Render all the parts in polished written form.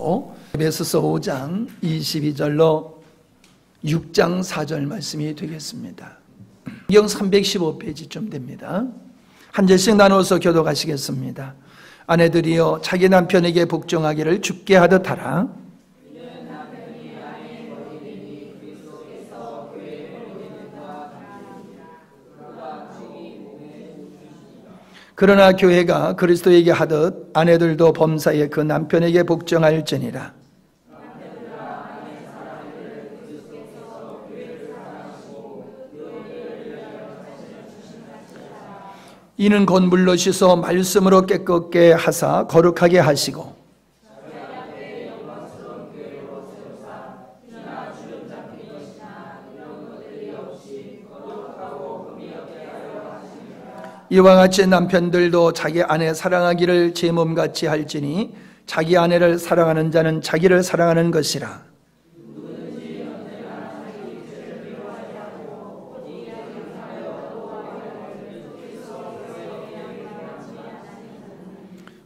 말씀으로 에베소서 5장 22절로 6장 4절 말씀이 되겠습니다. 경 315페이지쯤 됩니다. 한 절씩 나누어서 교독하시겠습니다. 아내들이여 자기 남편에게 복종하기를 주께 하듯 하라. 그러나 교회가 그리스도에게 하듯 아내들도 범사에 그 남편에게 복종할지니라. 이는 곧 물로 씻어 말씀으로 깨끗게 하사 거룩하게 하시고 이와 같이 남편들도 자기 아내 사랑하기를 제 몸같이 할지니 자기 아내를 사랑하는 자는 자기를 사랑하는 것이라.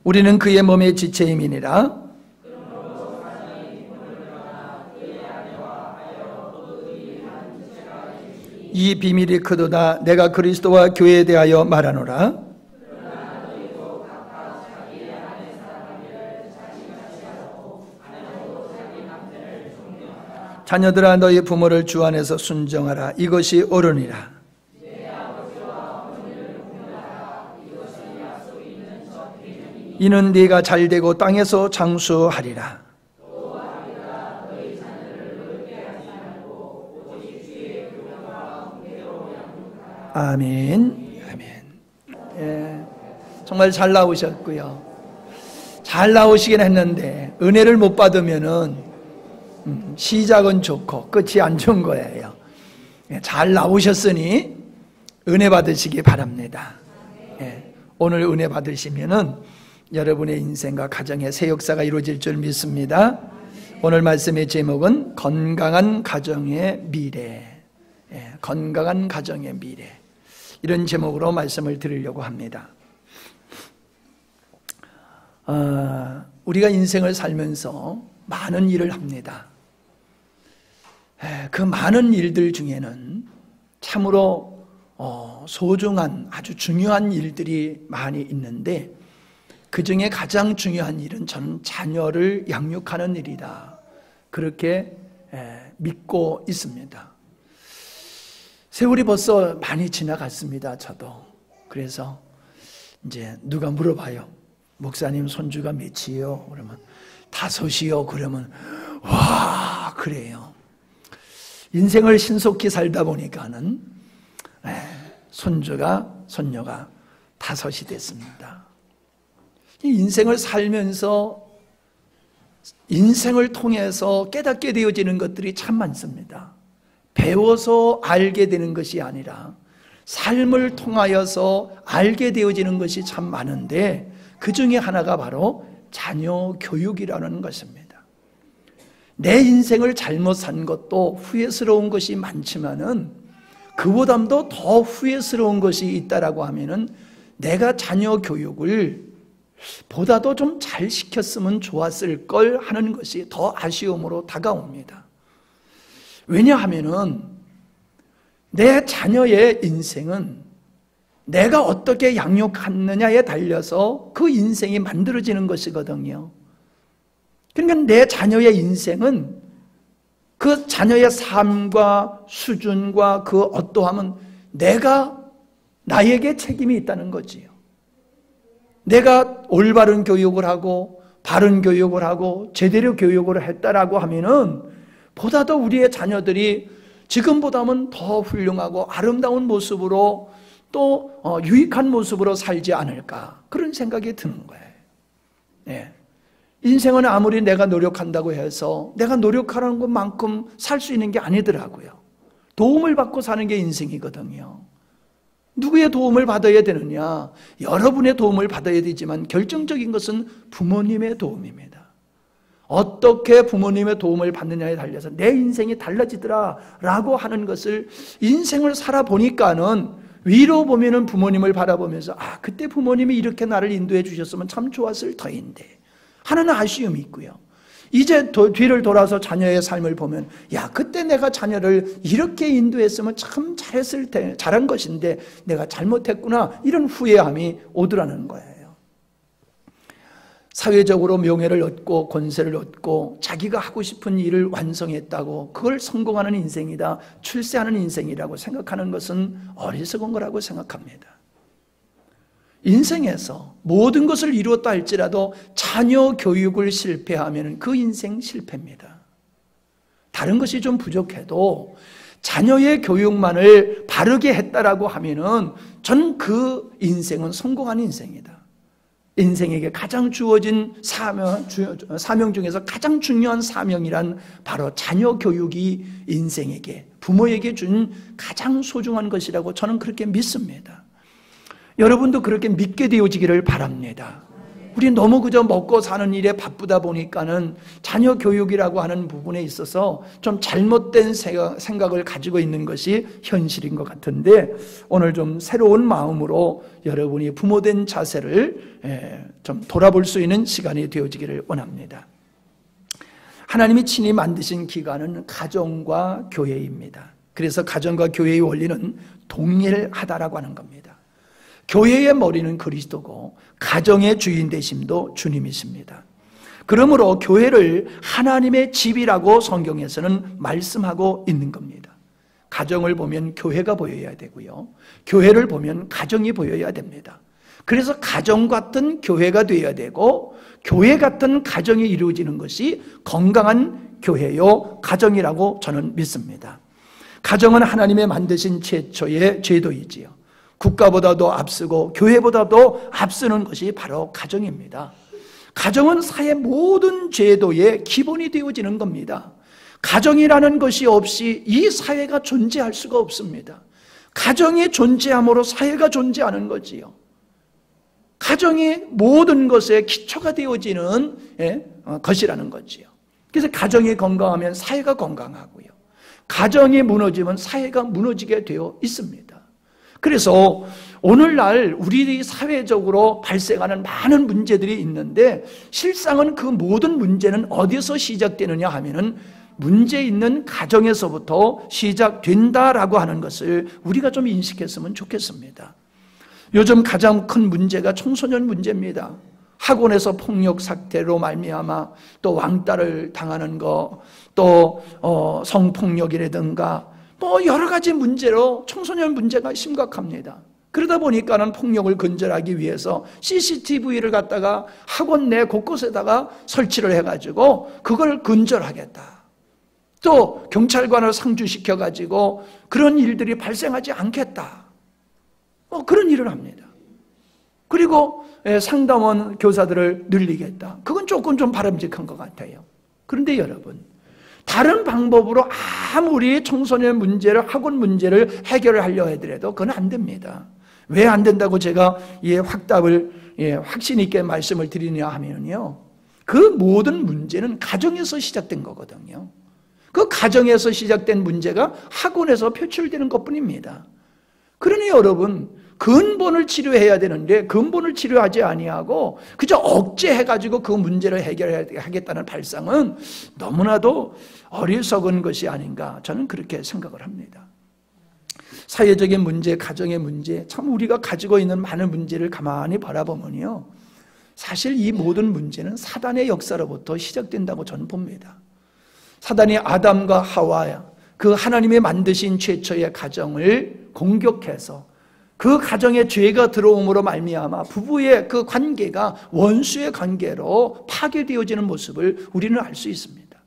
우리는 그의 몸의 지체임이니라. 이 비밀이 크도다. 내가 그리스도와 교회에 대하여 말하노라. 자녀들아 너희 부모를 주 안에서 순종하라. 이것이 옳으니라. 이는 네가 잘되고 땅에서 장수하리라. 아멘. 아멘. 예, 정말 잘 나오셨고요. 잘 나오시긴 했는데 은혜를 못 받으면은 시작은 좋고 끝이 안 좋은 거예요. 예, 잘 나오셨으니 은혜 받으시기 바랍니다. 예, 오늘 은혜 받으시면은 여러분의 인생과 가정의 새 역사가 이루어질 줄 믿습니다. 오늘 말씀의 제목은 건강한 가정의 미래. 예, 건강한 가정의 미래. 이런 제목으로 말씀을 드리려고 합니다. 우리가 인생을 살면서 많은 일을 합니다. 그 많은 일들 중에는 참으로 소중한 아주 중요한 일들이 많이 있는데 그 중에 가장 중요한 일은 저는 자녀를 양육하는 일이다. 그렇게 믿고 있습니다. 세월이 벌써 많이 지나갔습니다. 저도. 그래서 이제 누가 물어봐요. 목사님 손주가 몇이요? 그러면 5이요. 그러면 와 그래요. 인생을 신속히 살다 보니까는 손녀가 5이 됐습니다. 이 인생을 살면서 인생을 통해서 깨닫게 되어지는 것들이 참 많습니다. 배워서 알게 되는 것이 아니라 삶을 통하여서 알게 되어지는 것이 참 많은데 그 중에 하나가 바로 자녀 교육이라는 것입니다. 내 인생을 잘못 산 것도 후회스러운 것이 많지만은 그보다도 더 후회스러운 것이 있다라고 하면은 내가 자녀 교육을 보다도 좀 잘 시켰으면 좋았을 걸 하는 것이 더 아쉬움으로 다가옵니다. 왜냐하면은 내 자녀의 인생은 내가 어떻게 양육하느냐에 달려서 그 인생이 만들어지는 것이거든요. 그러니까 내 자녀의 인생은 그 자녀의 삶과 수준과 그 어떠함은 나에게 책임이 있다는 거지요. 내가 올바른 교육을 하고 바른 교육을 하고 제대로 교육을 했다라고 하면은 보다도 우리의 자녀들이 지금보다는 더 훌륭하고 아름다운 모습으로 또 유익한 모습으로 살지 않을까 그런 생각이 드는 거예요. 네. 인생은 아무리 내가 노력한다고 해서 내가 노력하는 것만큼 살 수 있는 게 아니더라고요. 도움을 받고 사는 게 인생이거든요. 누구의 도움을 받아야 되느냐? 여러분의 도움을 받아야 되지만 결정적인 것은 부모님의 도움입니다. 어떻게 부모님의 도움을 받느냐에 달려서 내 인생이 달라지더라라고 하는 것을 인생을 살아보니까는 위로 보면은 부모님을 바라보면서 그때 부모님이 이렇게 나를 인도해 주셨으면 참 좋았을 터인데 하는 아쉬움이 있고요. 이제 뒤를 돌아서 자녀의 삶을 보면 야, 그때 내가 자녀를 이렇게 인도했으면 참 잘한 것인데 내가 잘못했구나, 이런 후회함이 오더라는 거예요. 사회적으로 명예를 얻고 권세를 얻고 자기가 하고 싶은 일을 완성했다고 그걸 성공하는 인생이다, 출세하는 인생이라고 생각하는 것은 어리석은 거라고 생각합니다. 인생에서 모든 것을 이루었다 할지라도 자녀 교육을 실패하면 그 인생 실패입니다. 다른 것이 좀 부족해도 자녀의 교육만을 바르게 했다라고 하면은 저는 그 인생은 성공한 인생이다. 인생에게 가장 주어진 사명 중에서 가장 중요한 사명이란 바로 자녀 교육이 인생에게, 부모에게 준 가장 소중한 것이라고 저는 그렇게 믿습니다. 여러분도 그렇게 믿게 되어지기를 바랍니다. 우리 너무 그저 먹고 사는 일에 바쁘다 보니까는 자녀 교육이라고 하는 부분에 있어서 좀 잘못된 생각을 가지고 있는 것이 현실인 것 같은데, 오늘 좀 새로운 마음으로 여러분이 부모된 자세를 좀 돌아볼 수 있는 시간이 되어지기를 원합니다. 하나님이 친히 만드신 기관은 가정과 교회입니다. 그래서 가정과 교회의 원리는 동일하다라고 하는 겁니다. 교회의 머리는 그리스도고 가정의 주인 되심도 주님이십니다. 그러므로 교회를 하나님의 집이라고 성경에서는 말씀하고 있는 겁니다. 가정을 보면 교회가 보여야 되고요, 교회를 보면 가정이 보여야 됩니다. 그래서 가정 같은 교회가 되어야 되고 교회 같은 가정이 이루어지는 것이 건강한 교회요 가정이라고 저는 믿습니다. 가정은 하나님의 만드신 최초의 제도이지요. 국가보다도 앞서고 교회보다도 앞서는 것이 바로 가정입니다. 가정은 사회 모든 제도의 기본이 되어지는 겁니다. 가정이라는 것이 없이 이 사회가 존재할 수가 없습니다. 가정이 존재함으로 사회가 존재하는 거지요. 가정이 모든 것의 기초가 되어지는 것이라는 거지요. 그래서 가정이 건강하면 사회가 건강하고요, 가정이 무너지면 사회가 무너지게 되어 있습니다. 그래서 오늘날 우리 사회적으로 발생하는 많은 문제들이 있는데, 실상은 그 모든 문제는 어디서 시작되느냐 하면은 문제 있는 가정에서부터 시작된다라고 하는 것을 우리가 좀 인식했으면 좋겠습니다. 요즘 가장 큰 문제가 청소년 문제입니다. 학원에서 폭력 사태로 말미암아 또 왕따를 당하는 거, 또 성폭력이라든가 뭐 여러 가지 문제로 청소년 문제가 심각합니다. 그러다 보니까는 폭력을 근절하기 위해서 CCTV를 갖다가 학원 내 곳곳에다가 설치를 해가지고 그걸 근절하겠다. 또 경찰관을 상주시켜가지고 그런 일들이 발생하지 않겠다. 그런 일을 합니다. 그리고 상담원 교사들을 늘리겠다. 그건 조금 좀 바람직한 것 같아요. 그런데 여러분, 다른 방법으로 아무리 청소년 문제를, 학원 문제를 해결을 하려 하더라도 그건 안 됩니다. 왜 안 된다고 제가 확신 있게 말씀을 드리냐 하면요, 그 모든 문제는 가정에서 시작된 거거든요. 그 가정에서 시작된 문제가 학원에서 표출되는 것뿐입니다. 그러니 여러분, 근본을 치료해야 되는데 근본을 치료하지 아니하고 그저 억제해가지고 그 문제를 해결하겠다는 발상은 너무나도 어리석은 것이 아닌가, 저는 그렇게 생각을 합니다. 사회적인 문제, 가정의 문제, 참 우리가 가지고 있는 많은 문제를 가만히 바라보면요, 사실 이 모든 문제는 사단의 역사로부터 시작된다고 저는 봅니다. 사단이 아담과 하와야, 그 하나님의 만드신 최초의 가정을 공격해서 그 가정에 죄가 들어옴으로 말미암아 부부의 그 관계가 원수의 관계로 파괴되어지는 모습을 우리는 알 수 있습니다.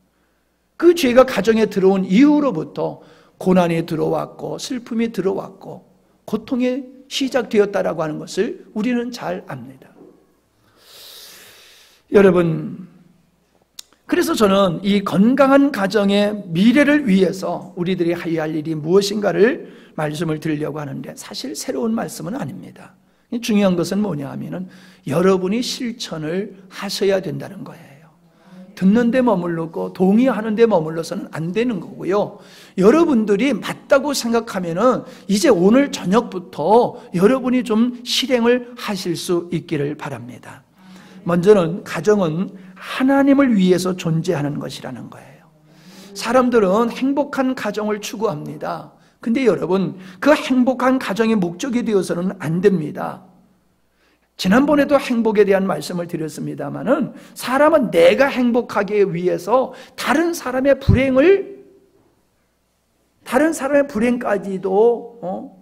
그 죄가 가정에 들어온 이후로부터 고난이 들어왔고 슬픔이 들어왔고 고통이 시작되었다라고 하는 것을 우리는 잘 압니다. 여러분, 그래서 저는 이 건강한 가정의 미래를 위해서 우리들이 해야 할 일이 무엇인가를 말씀을 드리려고 하는데, 사실 새로운 말씀은 아닙니다. 중요한 것은 뭐냐 하면은 여러분이 실천을 하셔야 된다는 거예요. 듣는 데 머물렀고 동의하는 데 머물러서는 안 되는 거고요. 여러분들이 맞다고 생각하면은 이제 오늘 저녁부터 여러분이 좀 실행을 하실 수 있기를 바랍니다. 먼저는 가정은 하나님을 위해서 존재하는 것이라는 거예요. 사람들은 행복한 가정을 추구합니다. 근데 여러분, 그 행복한 가정의 목적이 되어서는 안 됩니다. 지난번에도 행복에 대한 말씀을 드렸습니다마는 사람은 내가 행복하기 위해서 다른 사람의 불행까지도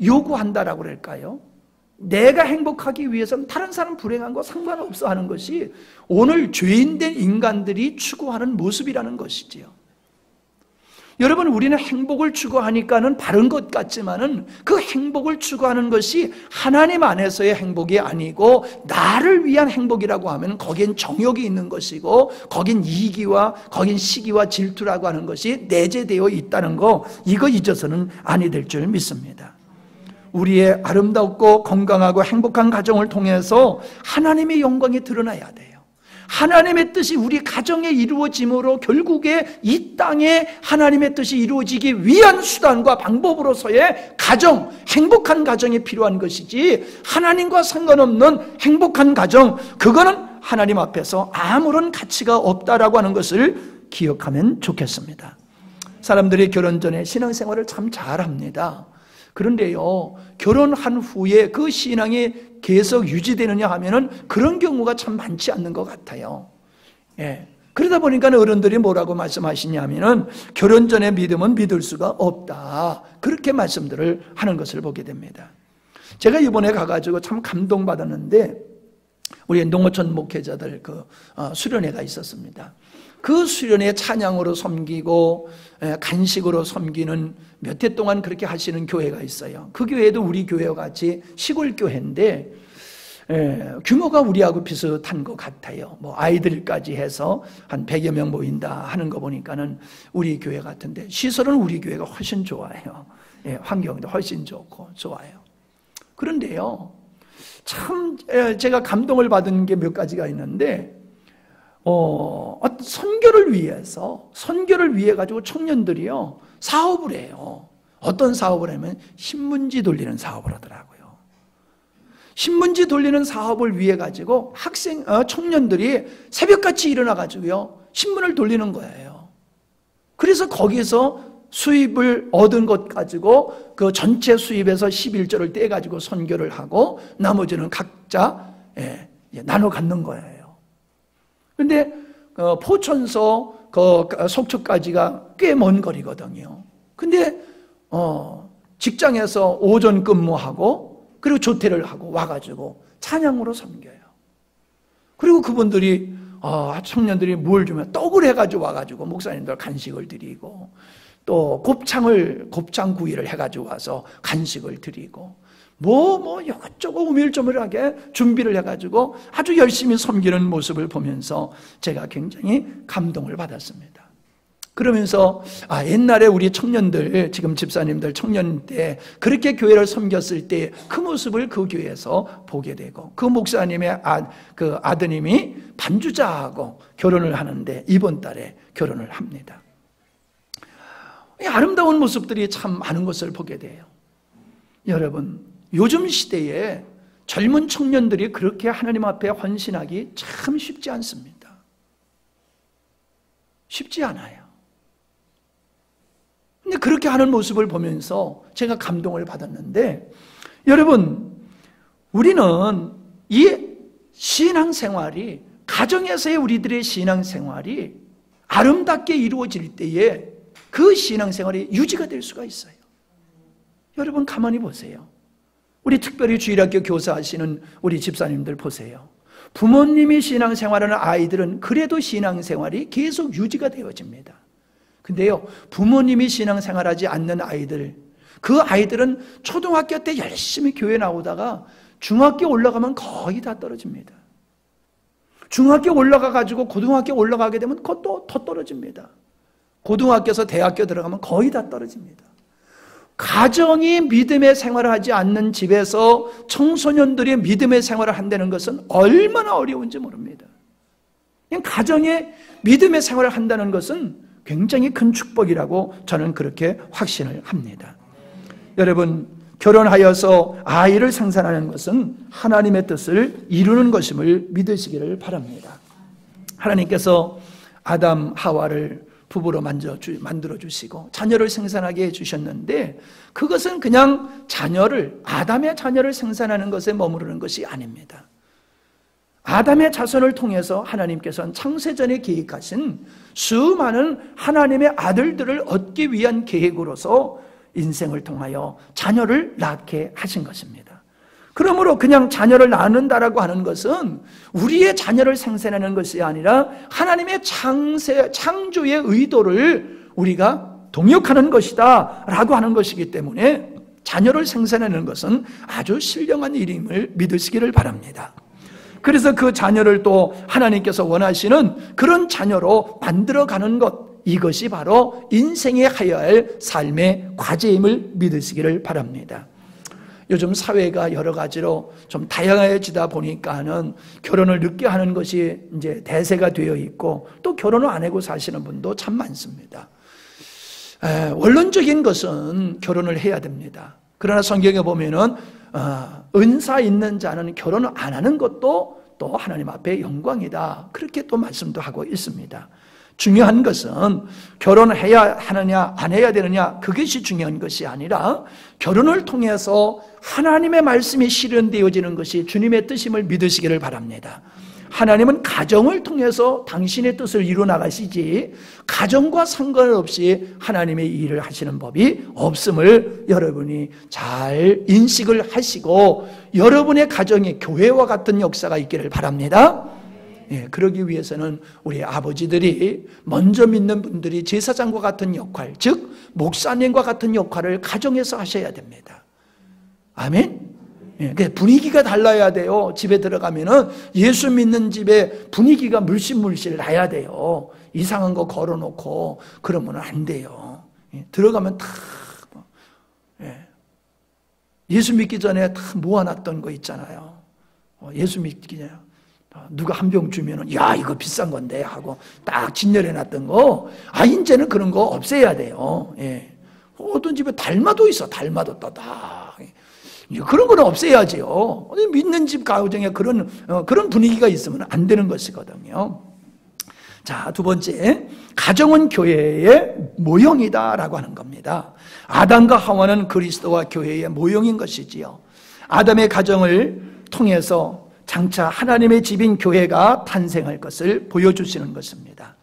요구한다라고 그럴까요? 내가 행복하기 위해서는 다른 사람 불행한 거 상관없어 하는 것이 오늘 죄인된 인간들이 추구하는 모습이라는 것이지요. 여러분, 우리는 행복을 추구하니까는 바른 것 같지만은 그 행복을 추구하는 것이 하나님 안에서의 행복이 아니고 나를 위한 행복이라고 하면 거긴 정욕이 있는 것이고 거긴 이기와 거긴 시기와 질투라고 하는 것이 내재되어 있다는 거, 이거 잊어서는 아니 될 줄 믿습니다. 우리의 아름답고 건강하고 행복한 가정을 통해서 하나님의 영광이 드러나야 돼요. 하나님의 뜻이 우리 가정에 이루어짐으로 결국에 이 땅에 하나님의 뜻이 이루어지기 위한 수단과 방법으로서의 가정, 행복한 가정이 필요한 것이지 하나님과 상관없는 행복한 가정, 그거는 하나님 앞에서 아무런 가치가 없다라고 하는 것을 기억하면 좋겠습니다. 사람들이 결혼 전에 신앙생활을 참 잘합니다. 그런데요, 결혼한 후에 그 신앙이 계속 유지되느냐 하면은 그런 경우가 참 많지 않는 것 같아요. 예. 그러다 보니까 어른들이 뭐라고 말씀하시냐면은 결혼 전에 믿음은 믿을 수가 없다, 그렇게 말씀들을 하는 것을 보게 됩니다. 제가 이번에 가가지고 참 감동받았는데, 우리 농어촌 목회자들 수련회가 있었습니다. 그 수련회 찬양으로 섬기고 간식으로 섬기는 몇 해 동안 그렇게 하시는 교회가 있어요. 그 교회도 우리 교회와 같이 시골 교회인데 규모가 우리하고 비슷한 것 같아요. 뭐 아이들까지 해서 한 100여 명 모인다 하는 거 보니까는 우리 교회 같은데, 시설은 우리 교회가 훨씬 좋아요. 환경도 훨씬 좋고 좋아요. 그런데요, 참 제가 감동을 받은 게 몇 가지가 있는데, 선교를 위해 가지고 청년들이요 사업을 해요. 어떤 사업을 하면 신문지 돌리는 사업을 하더라고요. 신문지 돌리는 사업을 위해 가지고 청년들이 새벽같이 일어나 가지고요 신문을 돌리는 거예요. 그래서 거기서 수입을 얻은 것 가지고 그 전체 수입에서 11조를 떼 가지고 선교를 하고 나머지는 각자 나눠 갖는 거예요. 근데 포천서 속초까지가 꽤 먼 거리거든요. 근데 직장에서 오전 근무하고 그리고 조퇴를 하고 와가지고 찬양으로 섬겨요. 그리고 그분들이 청년들이 뭘 주면 떡을 해가지고 와가지고 목사님들 간식을 드리고, 또 곱창구이를 해가지고 와서 간식을 드리고, 이것저것 우밀조밀하게 준비를 해가지고 아주 열심히 섬기는 모습을 보면서 제가 굉장히 감동을 받았습니다. 그러면서 옛날에 우리 청년들, 지금 집사님들 청년 때 그렇게 교회를 섬겼을 때 그 모습을 그 교회에서 보게 되고, 그 목사님의 아드님이 반주자하고 결혼을 하는데 이번 달에 결혼을 합니다. 이 아름다운 모습들이 참 많은 것을 보게 돼요. 여러분, 요즘 시대에 젊은 청년들이 그렇게 하나님 앞에 헌신하기 참 쉽지 않습니다. 쉽지 않아요. 근데 그렇게 하는 모습을 보면서 제가 감동을 받았는데, 여러분, 우리는 이 신앙생활이, 가정에서의 우리들의 신앙생활이 아름답게 이루어질 때에 그 신앙생활이 유지가 될 수가 있어요. 여러분 가만히 보세요. 우리 특별히 주일학교 교사하시는 우리 집사님들 보세요. 부모님이 신앙생활하는 아이들은 그래도 신앙생활이 계속 유지가 되어집니다. 근데요, 부모님이 신앙생활하지 않는 아이들, 그 아이들은 초등학교 때 열심히 교회 나오다가 중학교 올라가면 거의 다 떨어집니다. 중학교 올라가가지고 고등학교 올라가게 되면 그것도 더 떨어집니다. 고등학교에서 대학교 들어가면 거의 다 떨어집니다. 가정이 믿음의 생활을 하지 않는 집에서 청소년들이 믿음의 생활을 한다는 것은 얼마나 어려운지 모릅니다. 그냥 가정에 믿음의 생활을 한다는 것은 굉장히 큰 축복이라고 저는 그렇게 확신을 합니다. 여러분, 결혼하여서 아이를 생산하는 것은 하나님의 뜻을 이루는 것임을 믿으시기를 바랍니다. 하나님께서 아담, 하와를 부부로 만들어주시고 자녀를 생산하게 해주셨는데 그것은 그냥 아담의 자녀를 생산하는 것에 머무르는 것이 아닙니다. 아담의 자손을 통해서 하나님께서는 창세전에 계획하신 수많은 하나님의 아들들을 얻기 위한 계획으로서 인생을 통하여 자녀를 낳게 하신 것입니다. 그러므로 그냥 자녀를 낳는다라고 하는 것은 우리의 자녀를 생산하는 것이 아니라 하나님의 창조의 의도를 우리가 동역하는 것이다 라고 하는 것이기 때문에 자녀를 생산하는 것은 아주 신령한 일임을 믿으시기를 바랍니다. 그래서 그 자녀를 또 하나님께서 원하시는 그런 자녀로 만들어가는 것, 이것이 바로 인생에 해야 할 삶의 과제임을 믿으시기를 바랍니다. 요즘 사회가 여러 가지로 좀 다양해지다 보니까는 결혼을 늦게 하는 것이 이제 대세가 되어 있고 또 결혼을 안 하고 사시는 분도 참 많습니다. 원론적인 것은 결혼을 해야 됩니다. 그러나 성경에 보면은 은사 있는 자는 결혼을 안 하는 것도 또 하나님 앞에 영광이다. 그렇게 또 말씀도 하고 있습니다. 중요한 것은 결혼해야 하느냐 안 해야 되느냐 그것이 중요한 것이 아니라 결혼을 통해서 하나님의 말씀이 실현되어지는 것이 주님의 뜻임을 믿으시기를 바랍니다. 하나님은 가정을 통해서 당신의 뜻을 이루어 나가시지 가정과 상관없이 하나님의 일을 하시는 법이 없음을 여러분이 잘 인식을 하시고 여러분의 가정에 교회와 같은 역사가 있기를 바랍니다. 그러기 위해서는 우리 아버지들이 먼저 믿는 분들이 제사장과 같은 역할, 즉 목사님과 같은 역할을 가정에서 하셔야 됩니다. 아멘? 분위기가 달라야 돼요. 집에 들어가면은 예수 믿는 집에 분위기가 물씬물씬 나야 돼요. 이상한 거 걸어놓고 그러면 안 돼요. 들어가면 다 예수 믿기 전에 다 모아놨던 거 있잖아요. 예수 믿기 전에 누가 한 병 주면은 야 이거 비싼 건데 하고 딱 진열해놨던 거, 이제는 그런 거 없애야 돼요. 어떤 집에 달마도 있어. 달마도 따다. 그런 거는 없애야지요. 믿는 집 가정에 그런 분위기가 있으면 안 되는 것이거든요. 자, 두 번째, 가정은 교회의 모형이다라고 하는 겁니다. 아담과 하와는 그리스도와 교회의 모형인 것이지요. 아담의 가정을 통해서 장차 하나님의 집인 교회가 탄생할 것을 보여주시는 것입니다.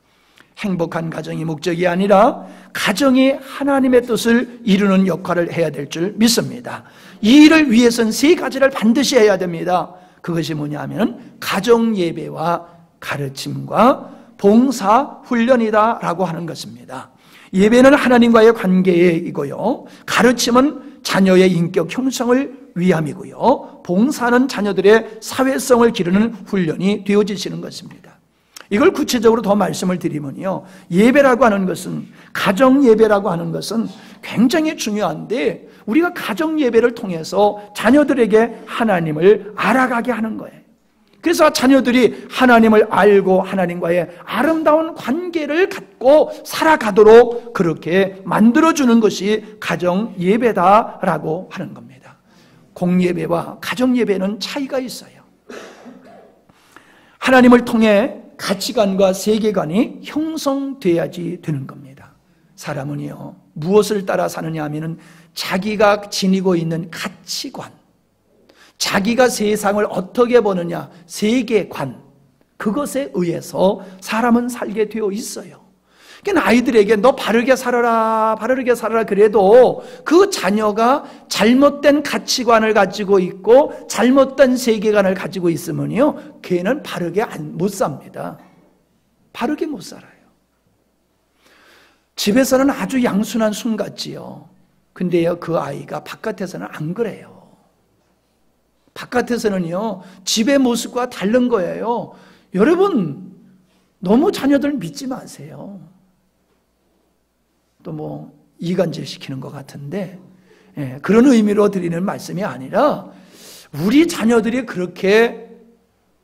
행복한 가정이 목적이 아니라 가정이 하나님의 뜻을 이루는 역할을 해야 될 줄 믿습니다. 이 일을 위해서는 세 가지를 반드시 해야 됩니다. 그것이 뭐냐면 가정 예배와 가르침과 봉사 훈련이다라고 하는 것입니다. 예배는 하나님과의 관계이고요. 가르침은 자녀의 인격 형성을 위함이고요. 봉사는 자녀들의 사회성을 기르는 훈련이 되어지시는 것입니다. 이걸 구체적으로 더 말씀을 드리면요, 예배라고 하는 것은, 가정 예배라고 하는 것은 굉장히 중요한데 우리가 가정 예배를 통해서 자녀들에게 하나님을 알아가게 하는 거예요. 그래서 자녀들이 하나님을 알고 하나님과의 아름다운 관계를 갖고 살아가도록 그렇게 만들어주는 것이 가정 예배다라고 하는 겁니다. 공예배와 가정 예배는 차이가 있어요. 하나님을 통해 가치관과 세계관이 형성돼야지 되는 겁니다. 사람은요, 무엇을 따라 사느냐 하면은 자기가 지니고 있는 가치관, 자기가 세상을 어떻게 보느냐, 세계관, 그것에 의해서 사람은 살게 되어 있어요. 그러니까 아이들에게 너 바르게 살아라, 바르게 살아라 그래도 그 자녀가 잘못된 가치관을 가지고 있고 잘못된 세계관을 가지고 있으면요, 걔는 바르게 못 삽니다. 바르게 못 살아요. 집에서는 아주 양순한 순 같지요. 근데요, 그 아이가 바깥에서는 안 그래요. 바깥에서는요, 집의 모습과 다른 거예요. 여러분, 너무 자녀들 믿지 마세요. 또 이간질 시키는 것 같은데, 그런 의미로 드리는 말씀이 아니라 우리 자녀들이 그렇게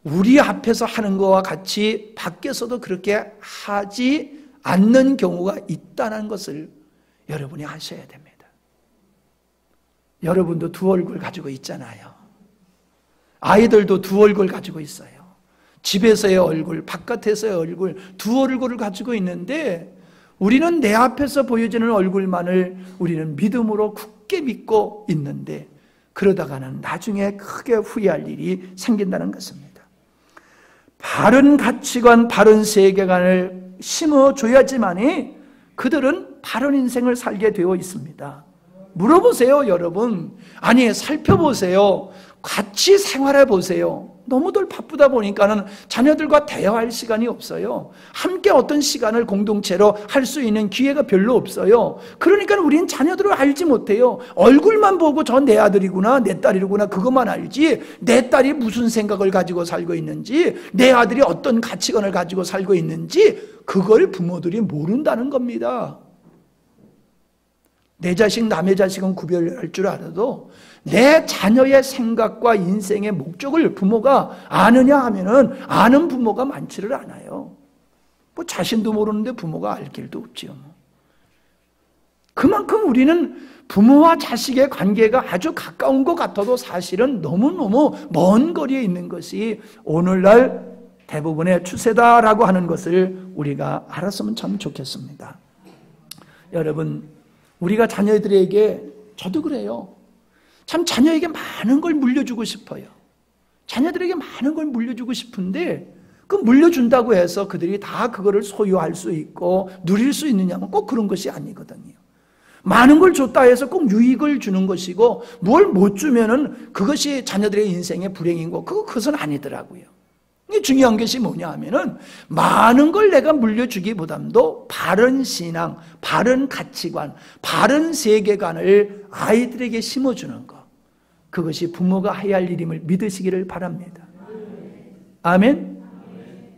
우리 앞에서 하는 것과 같이 밖에서도 그렇게 하지 않는 경우가 있다는 것을 여러분이 아셔야 됩니다. 여러분도 두 얼굴 가지고 있잖아요. 아이들도 두 얼굴 가지고 있어요. 집에서의 얼굴, 바깥에서의 얼굴, 두 얼굴을 가지고 있는데 우리는 내 앞에서 보여지는 얼굴만을 우리는 믿음으로 굳게 믿고 있는데 그러다가는 나중에 크게 후회할 일이 생긴다는 것입니다. 바른 가치관, 바른 세계관을 심어줘야지만이 그들은 바른 인생을 살게 되어 있습니다. 물어보세요, 여러분. 아니, 살펴보세요. 같이 생활해 보세요. 너무들 바쁘다 보니까는 자녀들과 대화할 시간이 없어요. 함께 어떤 시간을 공동체로 할 수 있는 기회가 별로 없어요. 그러니까 우리는 자녀들을 알지 못해요. 얼굴만 보고 저 내 아들이구나, 내 딸이구나, 그것만 알지 내 딸이 무슨 생각을 가지고 살고 있는지, 내 아들이 어떤 가치관을 가지고 살고 있는지 그걸 부모들이 모른다는 겁니다. 내 자식, 남의 자식은 구별할 줄 알아도 내 자녀의 생각과 인생의 목적을 부모가 아느냐 하면은 아는 부모가 많지를 않아요. 뭐 자신도 모르는데 부모가 알 길도 없지요. 그만큼 우리는 부모와 자식의 관계가 아주 가까운 것 같아도 사실은 너무너무 먼 거리에 있는 것이 오늘날 대부분의 추세다라고 하는 것을 우리가 알았으면 참 좋겠습니다. 여러분, 우리가 자녀들에게, 저도 그래요. 참 자녀에게 많은 걸 물려주고 싶어요. 자녀들에게 많은 걸 물려주고 싶은데 그 물려준다고 해서 그들이 다 그거를 소유할 수 있고 누릴 수 있느냐면 꼭 그런 것이 아니거든요. 많은 걸 줬다 해서 꼭 유익을 주는 것이고 뭘 못 주면은 그것이 자녀들의 인생의 불행인 거, 그것은 아니더라고요. 이게 중요한 것이 뭐냐 하면은 많은 걸 내가 물려주기보다도 바른 신앙, 바른 가치관, 바른 세계관을 아이들에게 심어주는 것, 그것이 부모가 해야 할 일임을 믿으시기를 바랍니다. 아멘?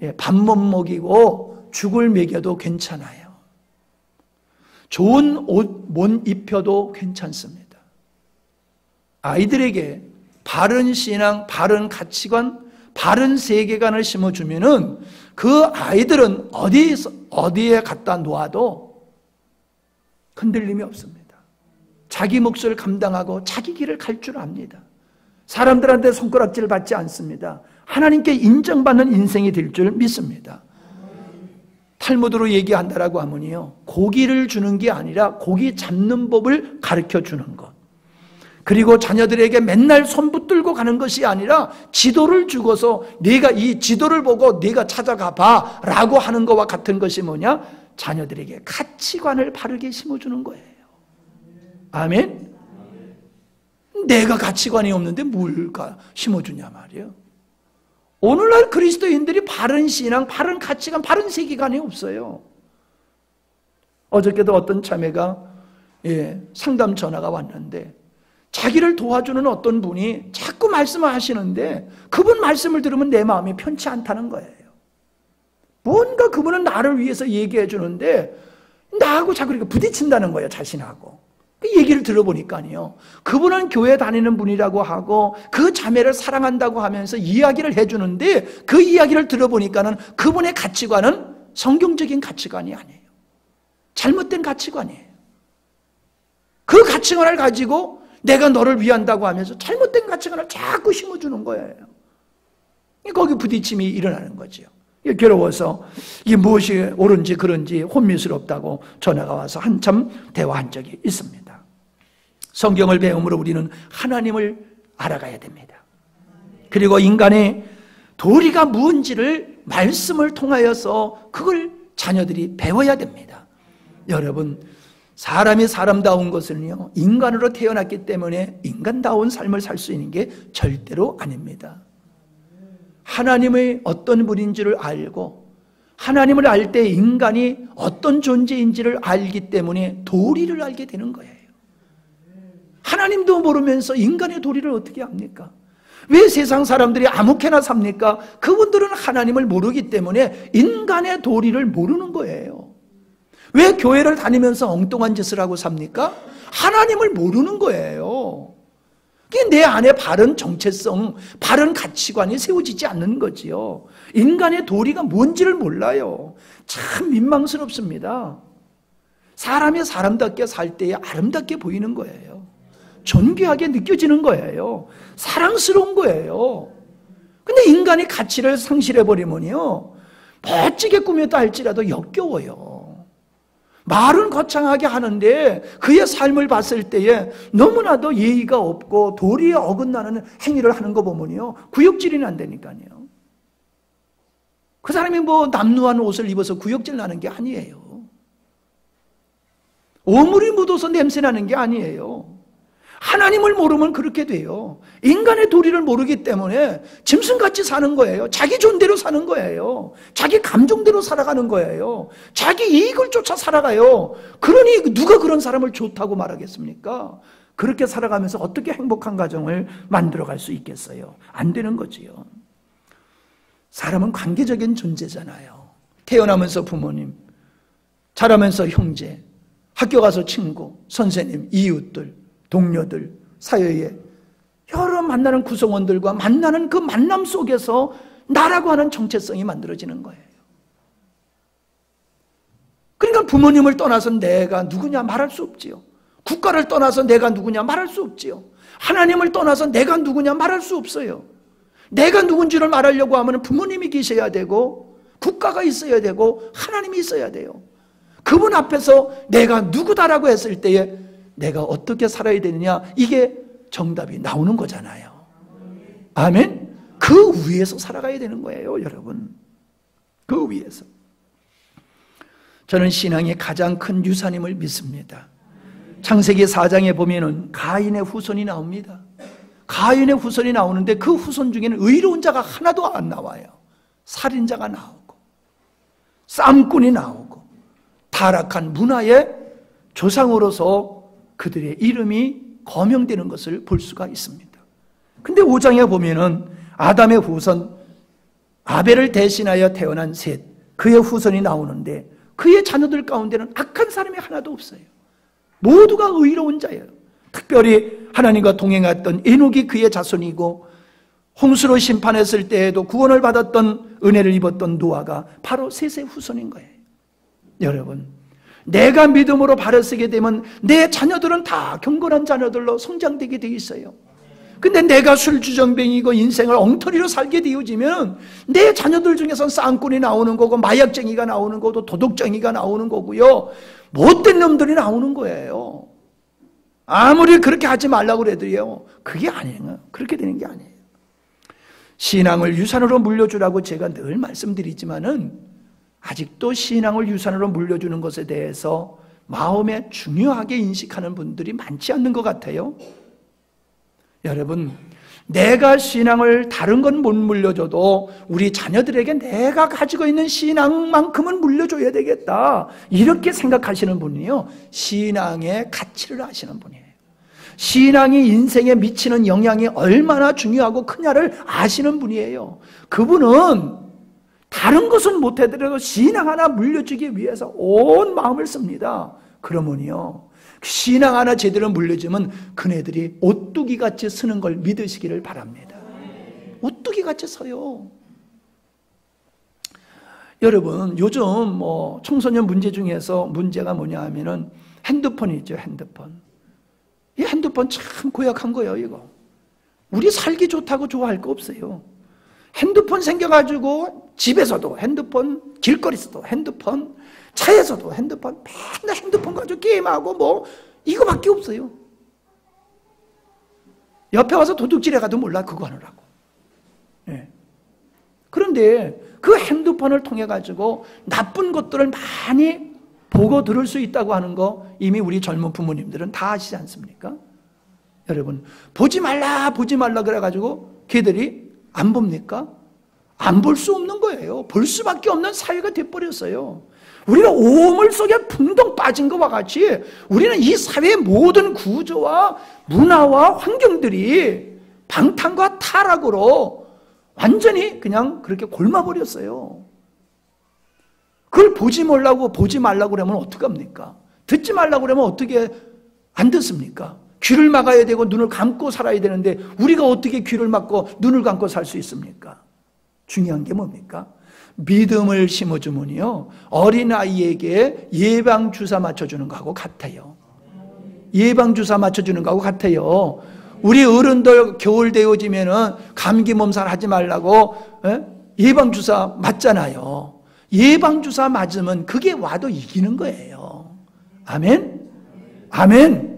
예, 밥 못 먹이고 죽을 먹여도 괜찮아요. 좋은 옷 못 입혀도 괜찮습니다. 아이들에게 바른 신앙, 바른 가치관, 바른 세계관을 심어주면은 그 아이들은 어디에 갖다 놓아도 흔들림이 없습니다. 자기 몫을 감당하고 자기 길을 갈 줄 압니다. 사람들한테 손가락질 받지 않습니다. 하나님께 인정받는 인생이 될 줄 믿습니다. 탈무드로 얘기한다라고 하면요, 고기를 주는 게 아니라 고기 잡는 법을 가르쳐 주는 것, 그리고 자녀들에게 맨날 손 붙들고 가는 것이 아니라 지도를 주고서 네가 이 지도를 보고 네가 찾아가 봐 라고 하는 것과 같은 것이 뭐냐? 자녀들에게 가치관을 바르게 심어주는 거예요. 아멘? 내가 가치관이 없는데 뭘 심어주냐 말이에요. 오늘날 그리스도인들이 바른 신앙, 바른 가치관, 바른 세계관이 없어요. 어저께도 어떤 자매가 상담 전화가 왔는데 자기를 도와주는 어떤 분이 자꾸 말씀을 하시는데 그분 말씀을 들으면 내 마음이 편치 않다는 거예요. 뭔가 그분은 나를 위해서 얘기해 주는데 나하고 자꾸 이렇게 부딪힌다는 거예요, 자신하고. 그 얘기를 들어보니까요, 그분은 교회 다니는 분이라고 하고 그 자매를 사랑한다고 하면서 이야기를 해주는데 그 이야기를 들어보니까는 그분의 가치관은 성경적인 가치관이 아니에요. 잘못된 가치관이에요. 그 가치관을 가지고 내가 너를 위한다고 하면서 잘못된 가치관을 자꾸 심어주는 거예요. 거기 부딪힘이 일어나는 거죠. 괴로워서 이게 무엇이 옳은지 그런지 혼미스럽다고 전화가 와서 한참 대화한 적이 있습니다. 성경을 배움으로 우리는 하나님을 알아가야 됩니다. 그리고 인간의 도리가 무엇인지를 말씀을 통하여서 그걸 자녀들이 배워야 됩니다. 여러분, 사람이 사람다운 것은요, 인간으로 태어났기 때문에 인간다운 삶을 살 수 있는 게 절대로 아닙니다. 하나님의 어떤 분인지를 알고 하나님을 알 때 인간이 어떤 존재인지를 알기 때문에 도리를 알게 되는 거예요. 하나님도 모르면서 인간의 도리를 어떻게 압니까? 왜 세상 사람들이 아무렇게나 삽니까? 그분들은 하나님을 모르기 때문에 인간의 도리를 모르는 거예요. 왜 교회를 다니면서 엉뚱한 짓을 하고 삽니까? 하나님을 모르는 거예요. 내 안에 바른 정체성, 바른 가치관이 세워지지 않는 거지요. 인간의 도리가 뭔지를 몰라요. 참 민망스럽습니다. 사람이 사람답게 살 때에 아름답게 보이는 거예요. 존귀하게 느껴지는 거예요. 사랑스러운 거예요. 근데 인간이 가치를 상실해버리면요, 멋지게 꾸몄다 할지라도 역겨워요. 말은 거창하게 하는데 그의 삶을 봤을 때에 너무나도 예의가 없고 도리에 어긋나는 행위를 하는 거 보면요, 구역질이 난다니까요. 그 사람이 뭐 남루한 옷을 입어서 구역질 나는 게 아니에요. 오물이 묻어서 냄새 나는 게 아니에요. 하나님을 모르면 그렇게 돼요. 인간의 도리를 모르기 때문에 짐승같이 사는 거예요. 자기 존대로 사는 거예요. 자기 감정대로 살아가는 거예요. 자기 이익을 쫓아 살아가요. 그러니 누가 그런 사람을 좋다고 말하겠습니까? 그렇게 살아가면서 어떻게 행복한 가정을 만들어갈 수 있겠어요? 안 되는 거지요. 사람은 관계적인 존재잖아요. 태어나면서 부모님, 자라면서 형제, 학교 가서 친구, 선생님, 이웃들, 동료들, 사회에 여러 만나는 구성원들과 만나는 그 만남 속에서 나라고 하는 정체성이 만들어지는 거예요. 그러니까 부모님을 떠나서 내가 누구냐 말할 수 없지요. 국가를 떠나서 내가 누구냐 말할 수 없지요. 하나님을 떠나서 내가 누구냐 말할 수 없어요. 내가 누군지를 말하려고 하면 부모님이 계셔야 되고 국가가 있어야 되고 하나님이 있어야 돼요. 그분 앞에서 내가 누구다라고 했을 때에 내가 어떻게 살아야 되느냐, 이게 정답이 나오는 거잖아요. 아멘? 그 위에서 살아가야 되는 거예요, 여러분. 그 위에서. 저는 신앙의 가장 큰 유산임을 믿습니다. 창세기 4장에 보면은 가인의 후손이 나옵니다. 가인의 후손이 나오는데 그 후손 중에는 의로운 자가 하나도 안 나와요. 살인자가 나오고 쌈꾼이 나오고 타락한 문화의 조상으로서 그들의 이름이 거명되는 것을 볼 수가 있습니다. 근데 5장에 보면은 아담의 후손 아벨을 대신하여 태어난 셋, 그의 후손이 나오는데 그의 자녀들 가운데는 악한 사람이 하나도 없어요. 모두가 의로운 자예요. 특별히 하나님과 동행했던 에녹이 그의 자손이고 홍수로 심판했을 때에도 구원을 받았던 은혜를 입었던 노아가 바로 셋의 후손인 거예요. 여러분, 내가 믿음으로 발을 쓰게 되면 내 자녀들은 다 경건한 자녀들로 성장되게 되어 있어요. 근데 내가 술주정뱅이고 인생을 엉터리로 살게 되어지면 내 자녀들 중에선 쌍꾼이 나오는 거고 마약쟁이가 나오는 거고 도둑쟁이가 나오는 거고요, 못된 놈들이 나오는 거예요. 아무리 그렇게 하지 말라고 그래도요, 그게 아니에요. 그렇게 되는 게 아니에요. 신앙을 유산으로 물려주라고 제가 늘 말씀드리지만은 아직도 신앙을 유산으로 물려주는 것에 대해서 마음에 중요하게 인식하는 분들이 많지 않는 것 같아요. 여러분, 내가 신앙을 다른 건 못 물려줘도 우리 자녀들에게 내가 가지고 있는 신앙만큼은 물려줘야 되겠다, 이렇게 생각하시는 분이요, 신앙의 가치를 아시는 분이에요. 신앙이 인생에 미치는 영향이 얼마나 중요하고 크냐를 아시는 분이에요. 그분은 다른 것은 못해더라도 신앙 하나 물려주기 위해서 온 마음을 씁니다. 그러면요, 신앙 하나 제대로 물려주면 그네들이 오뚜기같이 서는 걸 믿으시기를 바랍니다. 오뚜기같이 서요. 여러분, 요즘 청소년 문제 중에서 문제가 뭐냐 하면은 핸드폰이 있죠. 핸드폰. 이 핸드폰 참 고약한 거예요. 이거 우리 살기 좋다고 좋아할 거 없어요. 핸드폰 생겨가지고 집에서도 핸드폰, 길거리에서도 핸드폰, 차에서도 핸드폰, 맨날 핸드폰 가지고 게임하고 이거밖에 없어요. 옆에 와서 도둑질해 가도 몰라, 그거 하느라고. 네. 그런데 그 핸드폰을 통해 가지고 나쁜 것들을 많이 보고 들을 수 있다고 하는 거 이미 우리 젊은 부모님들은 다 아시지 않습니까? 여러분, 보지 말라 그래가지고 걔들이 안 봅니까? 안 볼 수 없는 거예요. 볼 수밖에 없는 사회가 돼버렸어요. 우리는 오물 속에 풍덩 빠진 것과 같이 우리는 이 사회의 모든 구조와 문화와 환경들이 방탕과 타락으로 완전히 그냥 그렇게 골마버렸어요. 그걸 보지 말라고 그러면 어떡합니까? 듣지 말라고 그러면 어떻게 안 듣습니까? 귀를 막아야 되고 눈을 감고 살아야 되는데 우리가 어떻게 귀를 막고 눈을 감고 살 수 있습니까? 중요한 게 뭡니까? 믿음을 심어주면요, 어린아이에게 예방주사 맞춰주는 거하고 같아요. 예방주사 맞춰주는 거하고 같아요. 우리 어른들 겨울 되어지면은 감기 몸살 하지 말라고 예방주사 맞잖아요. 예방주사 맞으면 그게 와도 이기는 거예요. 아멘? 아멘?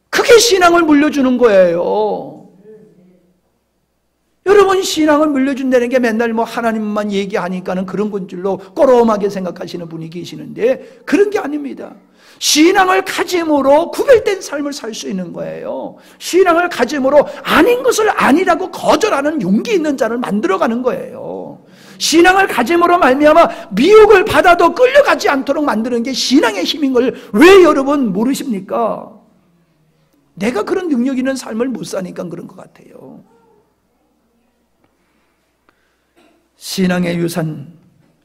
그게 신앙을 물려주는 거예요. 여러분, 신앙을 물려준다는 게 맨날 뭐 하나님만 얘기하니까는 그런 건 줄로 꼬롬하게 생각하시는 분이 계시는데 그런 게 아닙니다. 신앙을 가짐으로 구별된 삶을 살 수 있는 거예요. 신앙을 가짐으로 아닌 것을 아니라고 거절하는 용기 있는 자를 만들어가는 거예요. 신앙을 가짐으로 말미암아 미혹을 받아도 끌려가지 않도록 만드는 게 신앙의 힘인 걸 왜 여러분 모르십니까? 내가 그런 능력 있는 삶을 못 사니까 그런 것 같아요. 신앙의 유산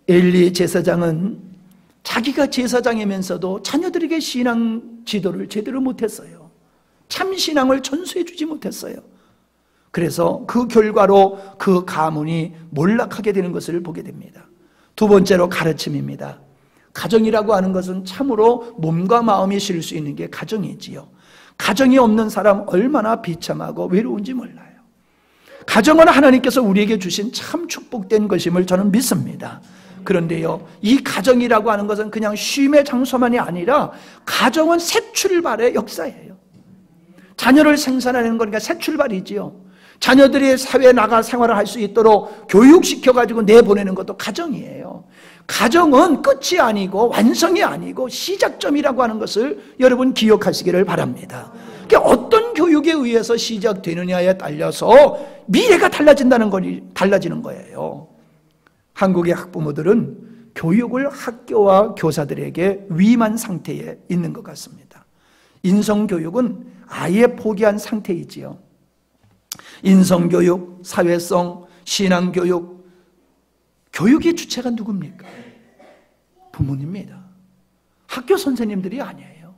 엘리 제사장은 자기가 제사장이면서도 자녀들에게 신앙 지도를 제대로 못했어요. 참 신앙을 전수해 주지 못했어요. 그래서 그 결과로 그 가문이 몰락하게 되는 것을 보게 됩니다. 두 번째로 가르침입니다. 가정이라고 하는 것은 참으로 몸과 마음이 쉴 수 있는 게 가정이지요. 가정이 없는 사람 얼마나 비참하고 외로운지 몰라요. 가정은 하나님께서 우리에게 주신 참 축복된 것임을 저는 믿습니다. 그런데요, 이 가정이라고 하는 것은 그냥 쉼의 장소만이 아니라 가정은 새 출발의 역사예요. 자녀를 생산하는 거니까 새 출발이지요. 자녀들이 사회에 나가 생활을 할 수 있도록 교육시켜가지고 내보내는 것도 가정이에요. 가정은 끝이 아니고 완성이 아니고 시작점이라고 하는 것을 여러분 기억하시기를 바랍니다. 그러니까 어떤 교육에 의해서 시작되느냐에 따라서 미래가 달라지는 거예요. 한국의 학부모들은 교육을 학교와 교사들에게 위임한 상태에 있는 것 같습니다. 인성교육은 아예 포기한 상태이지요. 인성교육, 사회성, 신앙교육, 교육의 주체가 누굽니까? 부모님입니다. 학교 선생님들이 아니에요.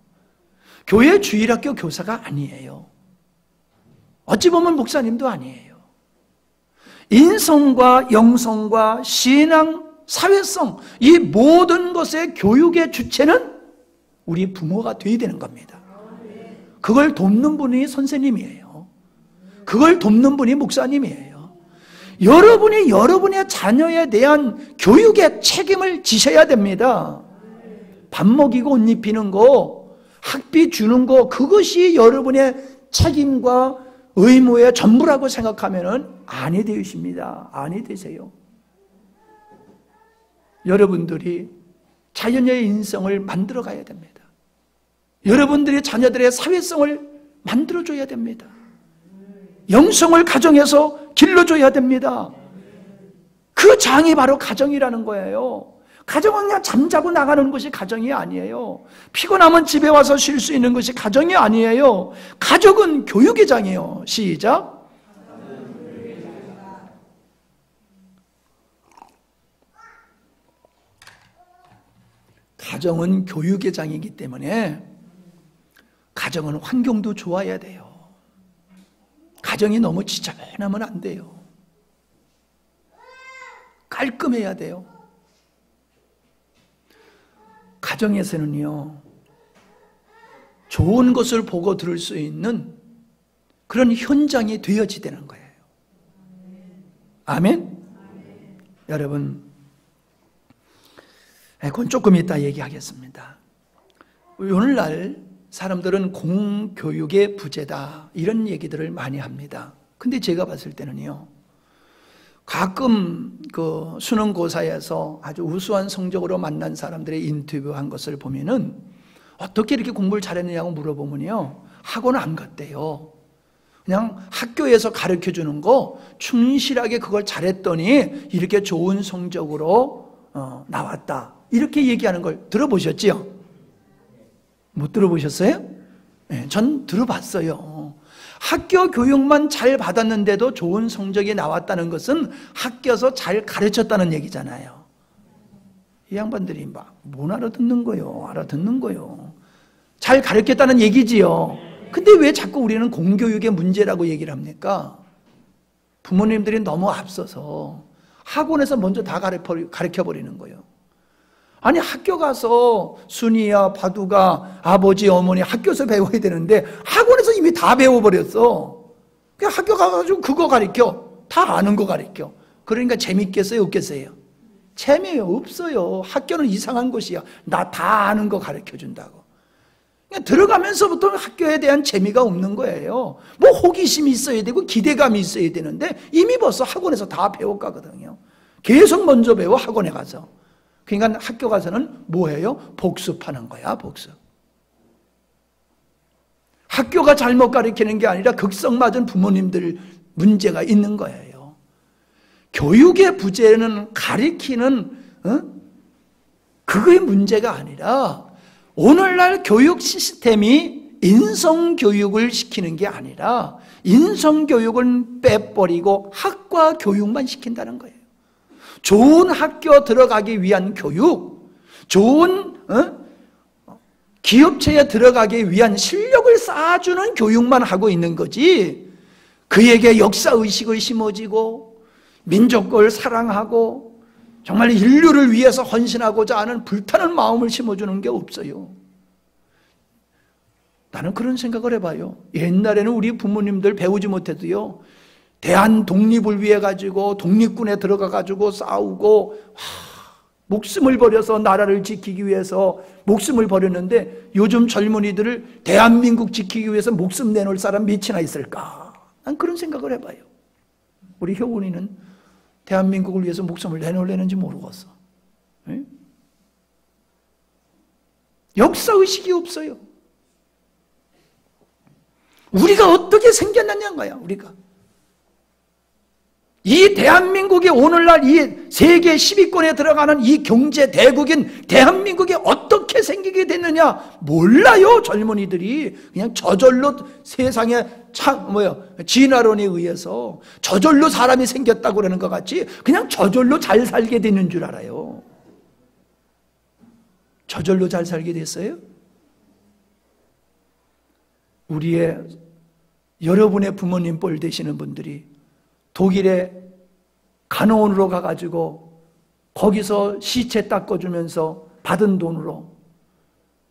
교회 주일학교 교사가 아니에요. 어찌 보면 목사님도 아니에요. 인성과 영성과 신앙, 사회성, 이 모든 것의 교육의 주체는 우리 부모가 되어야 되는 겁니다. 그걸 돕는 분이 선생님이에요. 그걸 돕는 분이 목사님이에요. 여러분이 여러분의 자녀에 대한 교육의 책임을 지셔야 됩니다. 밥 먹이고 옷 입히는 거, 학비 주는 거, 그것이 여러분의 책임과 의무의 전부라고 생각하면 아니 되십니다. 아니 되세요. 여러분들이 자녀의 인성을 만들어 가야 됩니다. 여러분들이 자녀들의 사회성을 만들어줘야 됩니다. 영성을 가정에서 길러줘야 됩니다. 그 장이 바로 가정이라는 거예요. 가정은 그냥 잠자고 나가는 것이 가정이 아니에요. 피곤하면 집에 와서 쉴 수 있는 것이 가정이 아니에요. 가족은 교육의 장이에요. 시작. 가정은 교육의 장이기 때문에 가정은 환경도 좋아야 돼요. 가정이 너무 지저분하면 안 돼요. 깔끔해야 돼요. 가정에서는요, 좋은 것을 보고 들을 수 있는 그런 현장이 되어지는 거예요. 아멘? 여러분, 그건 조금 이따 얘기하겠습니다. 오늘날 사람들은 공교육의 부재다, 이런 얘기들을 많이 합니다. 근데 제가 봤을 때는요, 가끔 그 수능고사에서 아주 우수한 성적으로 만난 사람들의 인터뷰한 것을 보면은 어떻게 이렇게 공부를 잘했느냐고 물어보면요, 학원 안 갔대요. 그냥 학교에서 가르쳐 주는 거 충실하게 그걸 잘했더니 이렇게 좋은 성적으로 나왔다, 이렇게 얘기하는 걸 들어보셨지요? 못 들어보셨어요? 네, 전 들어봤어요. 학교 교육만 잘 받았는데도 좋은 성적이 나왔다는 것은 학교에서 잘 가르쳤다는 얘기잖아요. 이 양반들이 막 못 알아듣는 거요. 알아듣는 거요. 잘 가르쳤다는 얘기지요. 근데 왜 자꾸 우리는 공교육의 문제라고 얘기를 합니까? 부모님들이 너무 앞서서 학원에서 먼저 다 가르쳐버리는 거예요. 아니 학교 가서 순이야 바두가 아버지 어머니 학교에서 배워야 되는데 학원에서 이미 다 배워버렸어. 그냥 학교 가가지고 그거 가르쳐. 다 아는 거 가르쳐. 그러니까 재밌겠어요 없겠어요? 재미없어요. 학교는 이상한 곳이야. 나 다 아는 거 가르쳐준다고. 그냥 들어가면서부터 학교에 대한 재미가 없는 거예요. 뭐 호기심이 있어야 되고 기대감이 있어야 되는데 이미 벌써 학원에서 다 배워가거든요. 계속 먼저 배워 학원에 가서. 그러니까 학교 가서는 뭐예요? 복습하는 거야, 복습. 학교가 잘못 가르치는 게 아니라 극성 맞은 부모님들 문제가 있는 거예요. 교육의 부재는 가르치는 그거의 문제가 아니라 오늘날 교육 시스템이 인성교육을 시키는 게 아니라 인성교육을 빼버리고 학과 교육만 시킨다는 거예요. 좋은 학교 들어가기 위한 교육, 좋은 기업체에 들어가기 위한 실력을 쌓아주는 교육만 하고 있는 거지, 그에게 역사의식을 심어지고 민족을 사랑하고 정말 인류를 위해서 헌신하고자 하는 불타는 마음을 심어주는 게 없어요. 나는 그런 생각을 해봐요. 옛날에는 우리 부모님들 배우지 못해도요, 대한 독립을 위해 가지고 독립군에 들어가 가지고 싸우고 목숨을 버려서 나라를 지키기 위해서 목숨을 버렸는데 요즘 젊은이들을 대한민국 지키기 위해서 목숨 내놓을 사람 몇이나 있을까? 난 그런 생각을 해봐요. 우리 효훈이는 대한민국을 위해서 목숨을 내놓으려는지 모르겠어. 네? 역사의식이 없어요. 우리가 어떻게 생겼느냐는 거야, 우리가. 이 대한민국이 오늘날 이 세계 10위권에 들어가는 이 경제 대국인 대한민국이 어떻게 생기게 됐느냐 몰라요. 젊은이들이 그냥 저절로 세상에 진화론에 의해서 저절로 사람이 생겼다고 그러는 것 같이 그냥 저절로 잘 살게 되는 줄 알아요. 저절로 잘 살게 됐어요? 여러분의 부모님 뻘 되시는 분들이 독일에 간호원으로 가가지고 거기서 시체 닦아주면서 받은 돈으로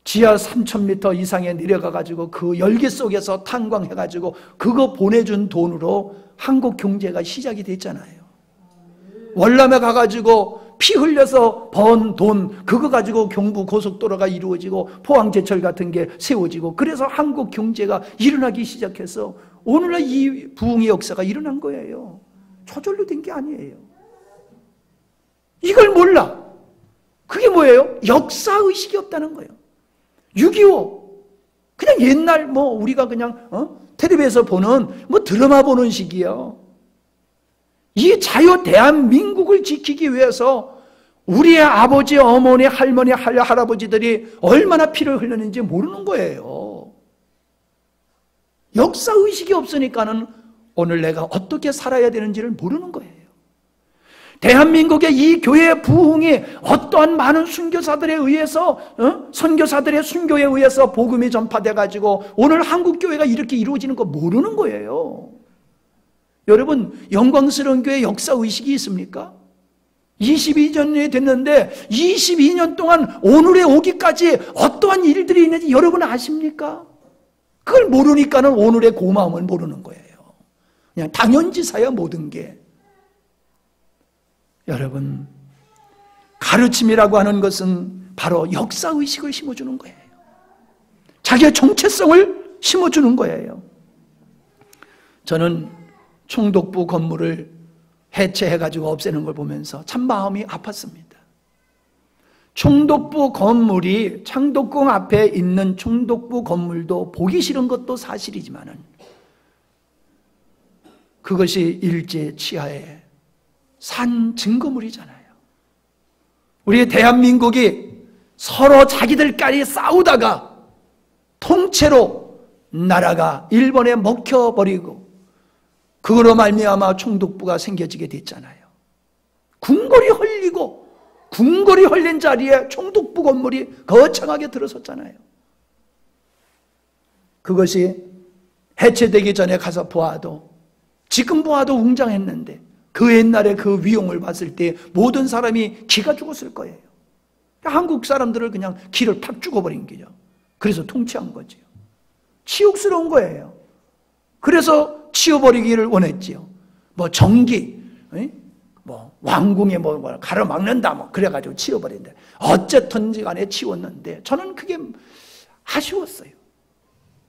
지하 3,000m 이상에 내려가가지고 그 열기 속에서 탄광해가지고 그거 보내준 돈으로 한국 경제가 시작이 됐잖아요. 월남에 가가지고 피 흘려서 번 돈 그거 가지고 경부 고속도로가 이루어지고 포항제철 같은 게 세워지고 그래서 한국 경제가 일어나기 시작해서 오늘날 이 부흥의 역사가 일어난 거예요. 저절로 된 게 아니에요. 이걸 몰라. 그게 뭐예요? 역사의식이 없다는 거예요. 6.25 그냥 옛날 우리가 그냥 텔레비에서 보는 드라마 보는 식이에요. 이 자유 대한민국을 지키기 위해서 우리의 아버지, 어머니, 할머니, 할아버지들이 얼마나 피를 흘렸는지 모르는 거예요. 역사의식이 없으니까는 오늘 내가 어떻게 살아야 되는지를 모르는 거예요. 대한민국의 이 교회 부흥이 어떠한 많은 순교사들에 의해서 선교사들의 순교에 의해서 복음이 전파돼 가지고 오늘 한국교회가 이렇게 이루어지는 거 모르는 거예요. 여러분 영광스러운 교회 역사의식이 있습니까? 22년이 됐는데 22년 동안 오늘에 오기까지 어떠한 일들이 있는지 여러분 아십니까? 그걸 모르니까는 오늘의 고마움을 모르는 거예요. 그냥 당연지사야 모든 게. 여러분 가르침이라고 하는 것은 바로 역사의식을 심어주는 거예요. 자기의 정체성을 심어주는 거예요. 저는 총독부 건물을 해체해가지고 없애는 걸 보면서 참 마음이 아팠습니다. 총독부 건물이 창덕궁 앞에 있는 총독부 건물도 보기 싫은 것도 사실이지만은 그것이 일제 치하의 산 증거물이잖아요. 우리 대한민국이 서로 자기들끼리 싸우다가 통째로 나라가 일본에 먹혀버리고 그거로 말미암아 총독부가 생겨지게 됐잖아요. 궁궐이 헐린 자리에 총독부 건물이 거창하게 들어섰잖아요. 그것이 해체되기 전에 가서 보아도 지금 보아도 웅장했는데 그 옛날에 그 위용을 봤을 때 모든 사람이 기가 죽었을 거예요. 한국 사람들을 그냥 기를 팍 죽어버린 거죠. 그래서 통치한 거죠. 치욕스러운 거예요. 그래서 치워버리기를 원했지요. 뭐 정기, 뭐 왕궁에 뭐 가로막는다, 뭐 그래가지고 치워버린다. 어쨌든 간에 치웠는데 저는 그게 아쉬웠어요.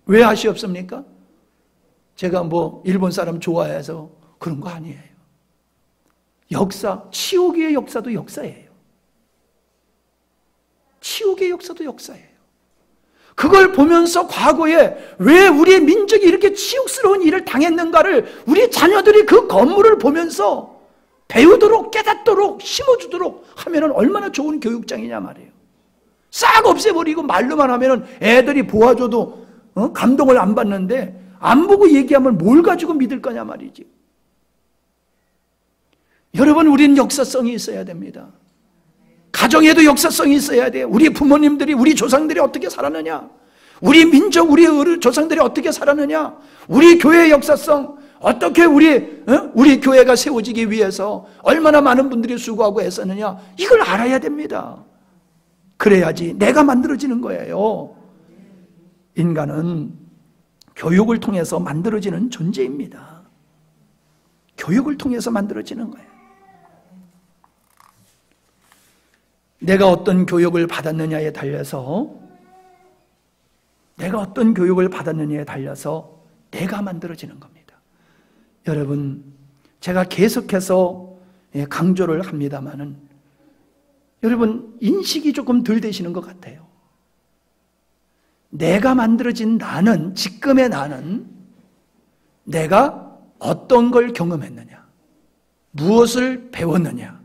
왜 아쉬웠습니까? 제가 뭐 일본 사람 좋아해서 그런 거 아니에요. 역사, 치욕의 역사도 역사예요. 치욕의 역사도 역사예요. 그걸 보면서 과거에 왜 우리의 민족이 이렇게 치욕스러운 일을 당했는가를 우리 자녀들이 그 건물을 보면서 배우도록 깨닫도록 심어주도록 하면은 얼마나 좋은 교육장이냐 말이에요. 싹 없애버리고 말로만 하면은 애들이 보아줘도 감동을 안 받는데 안 보고 얘기하면 뭘 가지고 믿을 거냐 말이지. 여러분, 우리는 역사성이 있어야 됩니다. 가정에도 역사성이 있어야 돼요. 우리 부모님들이, 우리 조상들이 어떻게 살았느냐, 우리 민족, 우리 조상들이 어떻게 살았느냐, 우리 교회의 역사성, 어떻게 우리 교회가 세워지기 위해서 얼마나 많은 분들이 수고하고 애썼느냐, 이걸 알아야 됩니다. 그래야지 내가 만들어지는 거예요. 인간은 교육을 통해서 만들어지는 존재입니다. 교육을 통해서 만들어지는 거예요. 내가 어떤 교육을 받았느냐에 달려서 내가 만들어지는 겁니다. 여러분, 제가 계속해서 강조를 합니다마는 여러분, 인식이 조금 덜 되시는 것 같아요. 내가 만들어진 나는, 지금의 나는 내가 어떤 걸 경험했느냐, 무엇을 배웠느냐,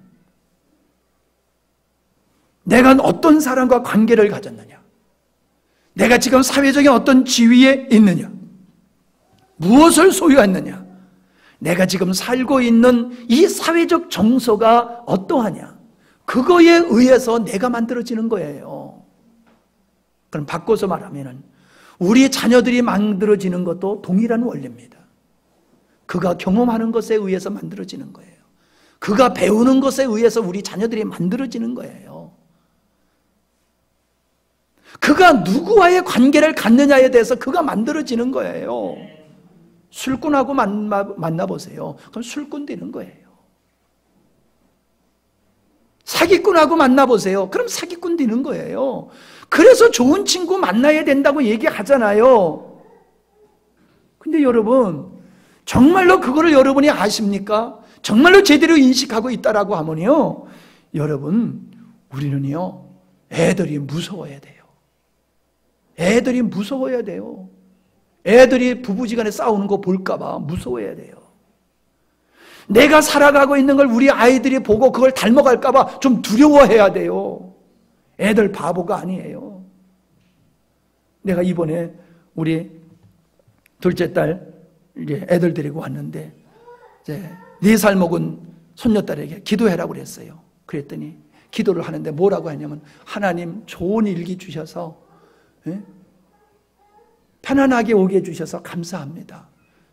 내가 어떤 사람과 관계를 가졌느냐, 내가 지금 사회적인 어떤 지위에 있느냐, 무엇을 소유했느냐, 내가 지금 살고 있는 이 사회적 정서가 어떠하냐, 그거에 의해서 내가 만들어지는 거예요. 그럼 바꿔서 말하면 우리 자녀들이 만들어지는 것도 동일한 원리입니다. 그가 경험하는 것에 의해서 만들어지는 거예요. 그가 배우는 것에 의해서 우리 자녀들이 만들어지는 거예요. 그가 누구와의 관계를 갖느냐에 대해서 그가 만들어지는 거예요. 술꾼하고 만나보세요. 그럼 술꾼 되는 거예요. 사기꾼하고 만나보세요. 그럼 사기꾼 되는 거예요. 그래서 좋은 친구 만나야 된다고 얘기하잖아요. 근데 여러분, 정말로 그거를 여러분이 아십니까? 정말로 제대로 인식하고 있다라고 하면요, 여러분, 우리는요, 애들이 무서워야 돼요. 애들이 무서워야 돼요. 애들이 부부지간에 싸우는 거 볼까봐 무서워야 돼요. 내가 살아가고 있는 걸 우리 아이들이 보고 그걸 닮아갈까봐 좀 두려워해야 돼요. 애들 바보가 아니에요. 내가 이번에 우리 둘째 딸 이제 애들 데리고 왔는데 이제 4살 먹은 손녀딸에게 기도해라고 그랬어요. 그랬더니 기도를 하는데 뭐라고 하냐면, 하나님 좋은 일기 주셔서 편안하게 오게 해주셔서 감사합니다.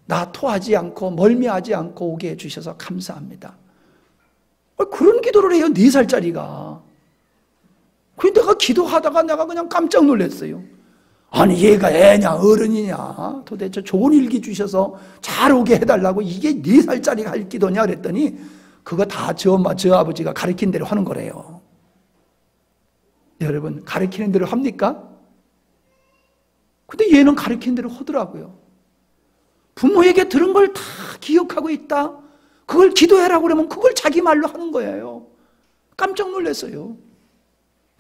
나 토하지 않고 멀미하지 않고 오게 해주셔서 감사합니다. 그런 기도를 해요, 4살짜리가. 그래서 내가 기도하다가 내가 그냥 깜짝 놀랐어요. 아니, 얘가 애냐 어른이냐, 도대체 좋은 일기 주셔서 잘 오게 해달라고 이게 4살짜리가 할 기도냐 그랬더니 그거 다 저 아버지가 가르친 대로 하는 거래요. 여러분, 가르치는 대로 합니까? 근데 얘는 가르친 대로 하더라고요. 부모에게 들은 걸 다 기억하고 있다. 그걸 기도해라고 그러면 그걸 자기 말로 하는 거예요. 깜짝 놀랐어요.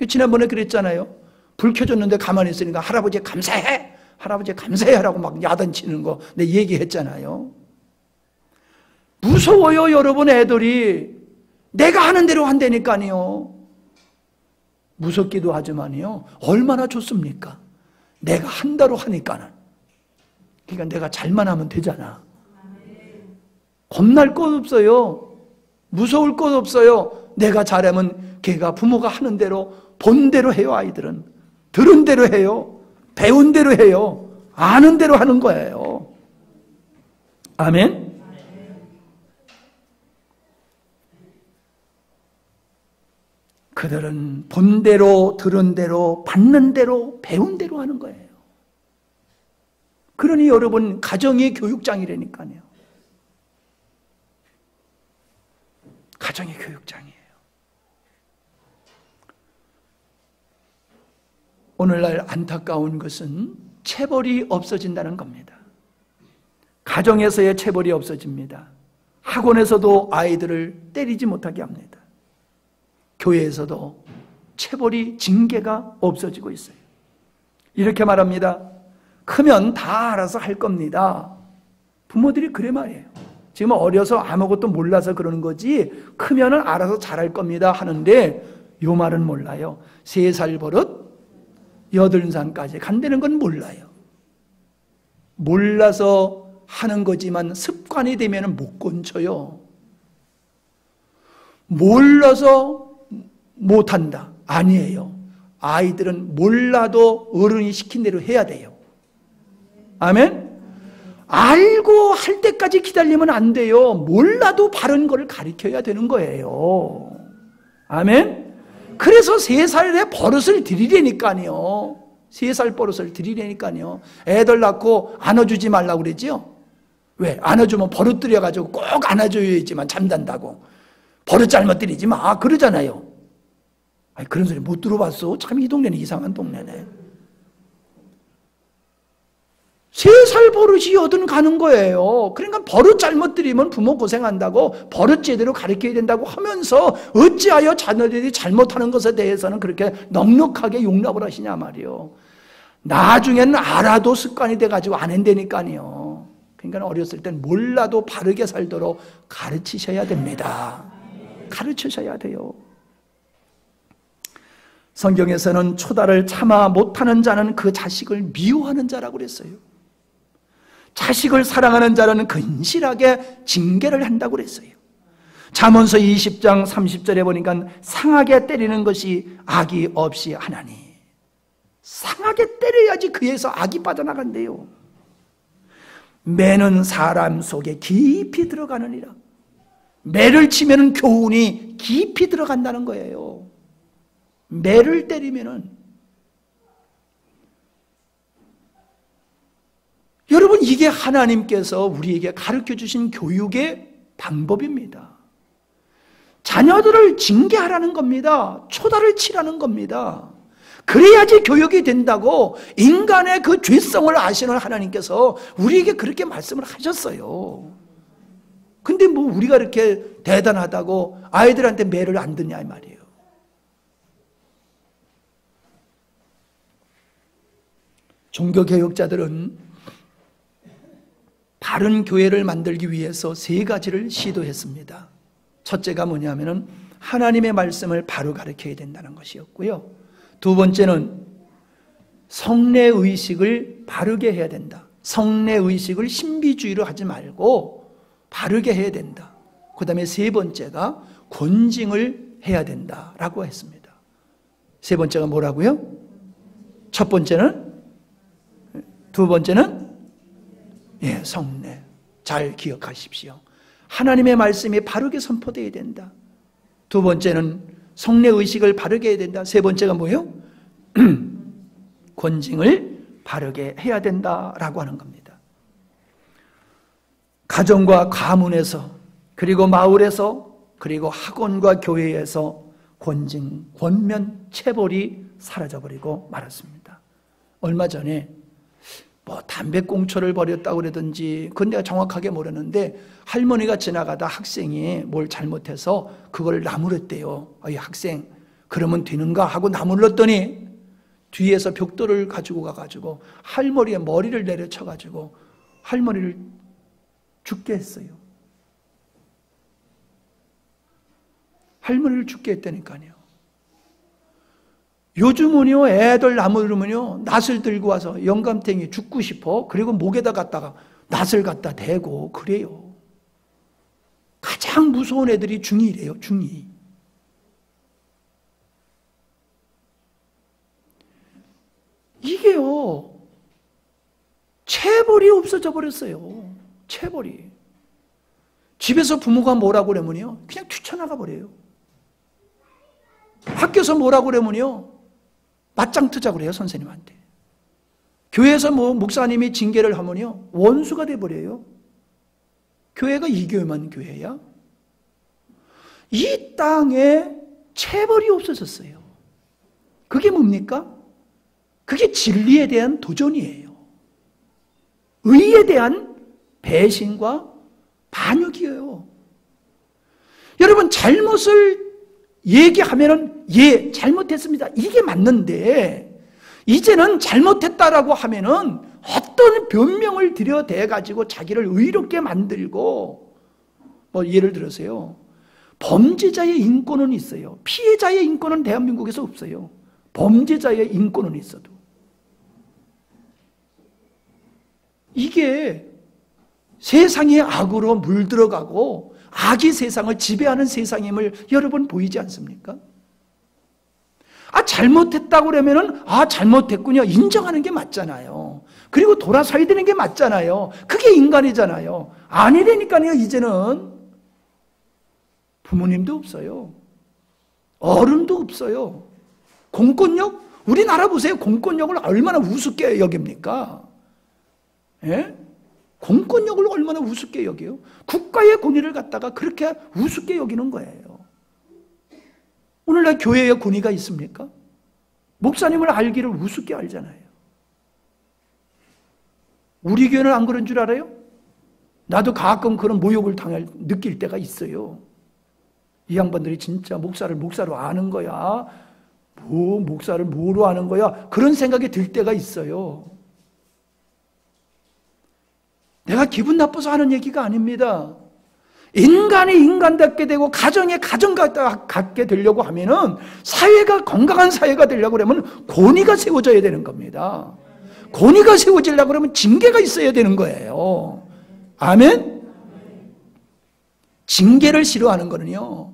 지난번에 그랬잖아요. 불 켜줬는데 가만히 있으니까 할아버지 감사해, 할아버지 감사해 라고 막 야단치는 거 내 얘기했잖아요. 무서워요, 여러분. 애들이 내가 하는 대로 한다니까요. 무섭기도 하지만요, 얼마나 좋습니까? 내가 한다로 하니까는. 그러니까 내가 잘만 하면 되잖아. 겁날 것 없어요. 무서울 것 없어요. 내가 잘하면 걔가 부모가 하는 대로, 본 대로 해요. 아이들은 들은 대로 해요. 배운 대로 해요. 아는 대로 하는 거예요. 아멘. 그들은 본 대로, 들은 대로, 받는 대로, 배운 대로 하는 거예요. 그러니 여러분, 가정이 교육장이라니까요. 가정이 교육장이에요. 오늘날 안타까운 것은 체벌이 없어진다는 겁니다. 가정에서의 체벌이 없어집니다. 학원에서도 아이들을 때리지 못하게 합니다. 교회에서도 체벌이, 징계가 없어지고 있어요. 이렇게 말합니다. 크면 다 알아서 할 겁니다. 부모들이 그래 말이에요. 지금 어려서 아무것도 몰라서 그러는 거지 크면은 알아서 잘할 겁니다 하는데 요 말은 몰라요. 3살 버릇 8살까지 간다는 건 몰라요. 몰라서 하는 거지만 습관이 되면 못 고쳐요. 몰라서 못한다. 아니에요. 아이들은 몰라도 어른이 시킨 대로 해야 돼요. 아멘? 알고 할 때까지 기다리면 안 돼요. 몰라도 바른 거를 가르쳐야 되는 거예요. 아멘? 그래서 3살에 버릇을 들이려니까요. 3살 버릇을 들이려니까요. 애들 낳고 안아주지 말라고 그러지요. 왜? 안아주면 버릇 들여가지고 꼭 안아줘야지만 잠단다고. 버릇 잘못 들이지 마. 그러잖아요. 아니, 그런 소리 못 들어봤어. 참 이 동네는 이상한 동네네. 3살 버릇이 여든 가는 거예요. 그러니까 버릇 잘못 들이면 부모 고생한다고 버릇 제대로 가르쳐야 된다고 하면서 어찌하여 자녀들이 잘못하는 것에 대해서는 그렇게 넉넉하게 용납을 하시냐 말이요. 나중에는 알아도 습관이 돼가지고 안 한다니까요. 그러니까 어렸을 땐 몰라도 바르게 살도록 가르치셔야 됩니다. 가르치셔야 돼요. 성경에서는 초다를 참아 못하는 자는 그 자식을 미워하는 자라고 그랬어요. 자식을 사랑하는 자는 근실하게 징계를 한다고 그랬어요. 잠언서 20장 30절에 보니까 상하게 때리는 것이 악이 없이 하나니. 상하게 때려야지 그에서 악이 빠져나간대요. 매는 사람 속에 깊이 들어가느니라. 매를 치면은 교훈이 깊이 들어간다는 거예요. 매를 때리면은. 여러분, 이게 하나님께서 우리에게 가르쳐 주신 교육의 방법입니다. 자녀들을 징계하라는 겁니다. 초다를 치라는 겁니다. 그래야지 교육이 된다고 인간의 그 죄성을 아시는 하나님께서 우리에게 그렇게 말씀을 하셨어요. 근데 뭐 우리가 이렇게 대단하다고 아이들한테 매를 안 듣냐 이 말이에요. 종교개혁자들은 바른 교회를 만들기 위해서 3가지를 시도했습니다. 첫째가 뭐냐면은 하나님의 말씀을 바로 가르쳐야 된다는 것이었고요. 2번째는 성례의식을 바르게 해야 된다. 성례의식을 신비주의로 하지 말고 바르게 해야 된다. 그 다음에 3번째가 권징을 해야 된다라고 했습니다. 3번째가 뭐라고요? 첫 번째는 2번째는 성례. 잘 기억하십시오. 하나님의 말씀이 바르게 선포되어야 된다. 2번째는 성례의식을 바르게 해야 된다. 3번째가 뭐예요? 권징을 바르게 해야 된다라고 하는 겁니다. 가정과 가문에서, 그리고 마을에서, 그리고 학원과 교회에서 권징, 권면, 체벌이 사라져버리고 말았습니다. 얼마 전에 담배꽁초를 버렸다고 그러든지, 그건 내가 정확하게 모르는데 할머니가 지나가다 학생이 뭘 잘못해서 그걸 나무랬대요. 이 학생 그러면 되는가 하고 나물렀더니 뒤에서 벽돌을 가지고 가가지고 할머니의 머리를 내려쳐가지고 할머니를 죽게 했어요. 할머니를 죽게 했다니까요. 요즘은요, 애들 나무르면요, 낫을 들고 와서 영감탱이 죽고 싶어. 그리고 목에다 갖다가 낫을 갖다 대고 그래요. 가장 무서운 애들이 중2래요, 중2. 이게요, 체벌이 없어져 버렸어요. 체벌이. 집에서 부모가 뭐라고 그러면요, 그냥 뛰쳐나가 버려요. 학교에서 뭐라고 그러면요, 맞짱 뜨자고 그래요, 선생님한테. 교회에서 목사님이 징계를 하면요, 원수가 돼버려요. 교회가 이 교회만 교회야? 이 땅에 체벌이 없어졌어요. 그게 뭡니까? 그게 진리에 대한 도전이에요. 의에 대한 배신과 반역이에요. 여러분, 잘못을 얘기하면은 예, 잘못했습니다, 이게 맞는데, 이제는 잘못했다라고 하면은 어떤 변명을 들여대 가지고 자기를 의롭게 만들고, 예를 들어서요, 범죄자의 인권은 있어요. 피해자의 인권은 대한민국에서 없어요. 범죄자의 인권은 있어도. 이게 세상의 악으로 물들어가고 악이 세상을 지배하는 세상임을 여러분 보이지 않습니까? 잘못했다고 그러면은 잘못했군요, 인정하는 게 맞잖아요. 그리고 돌아서야 되는 게 맞잖아요. 그게 인간이잖아요. 아니라니까요. 이제는 부모님도 없어요. 어른도 없어요. 공권력? 우리나라 보세요. 공권력을 얼마나 우습게 여깁니까? 예? 공권력을 얼마나 우습게 여겨요? 국가의 권위를 갖다가 그렇게 우습게 여기는 거예요. 오늘날 교회에 권위가 있습니까? 목사님을 알기를 우습게 알잖아요. 우리 교회는 안 그런 줄 알아요? 나도 가끔 그런 모욕을 느낄 때가 있어요. 이 양반들이 진짜 목사를 목사로 아는 거야? 목사를 뭐로 아는 거야? 그런 생각이 들 때가 있어요. 내가 기분 나빠서 하는 얘기가 아닙니다. 인간이 인간답게 되고 가정에 가정답게 되려고 하면은, 사회가 건강한 사회가 되려고 그러면 권위가 세워져야 되는 겁니다. 권위가 세워지려고 그러면 징계가 있어야 되는 거예요. 아멘? 징계를 싫어하는 거는요,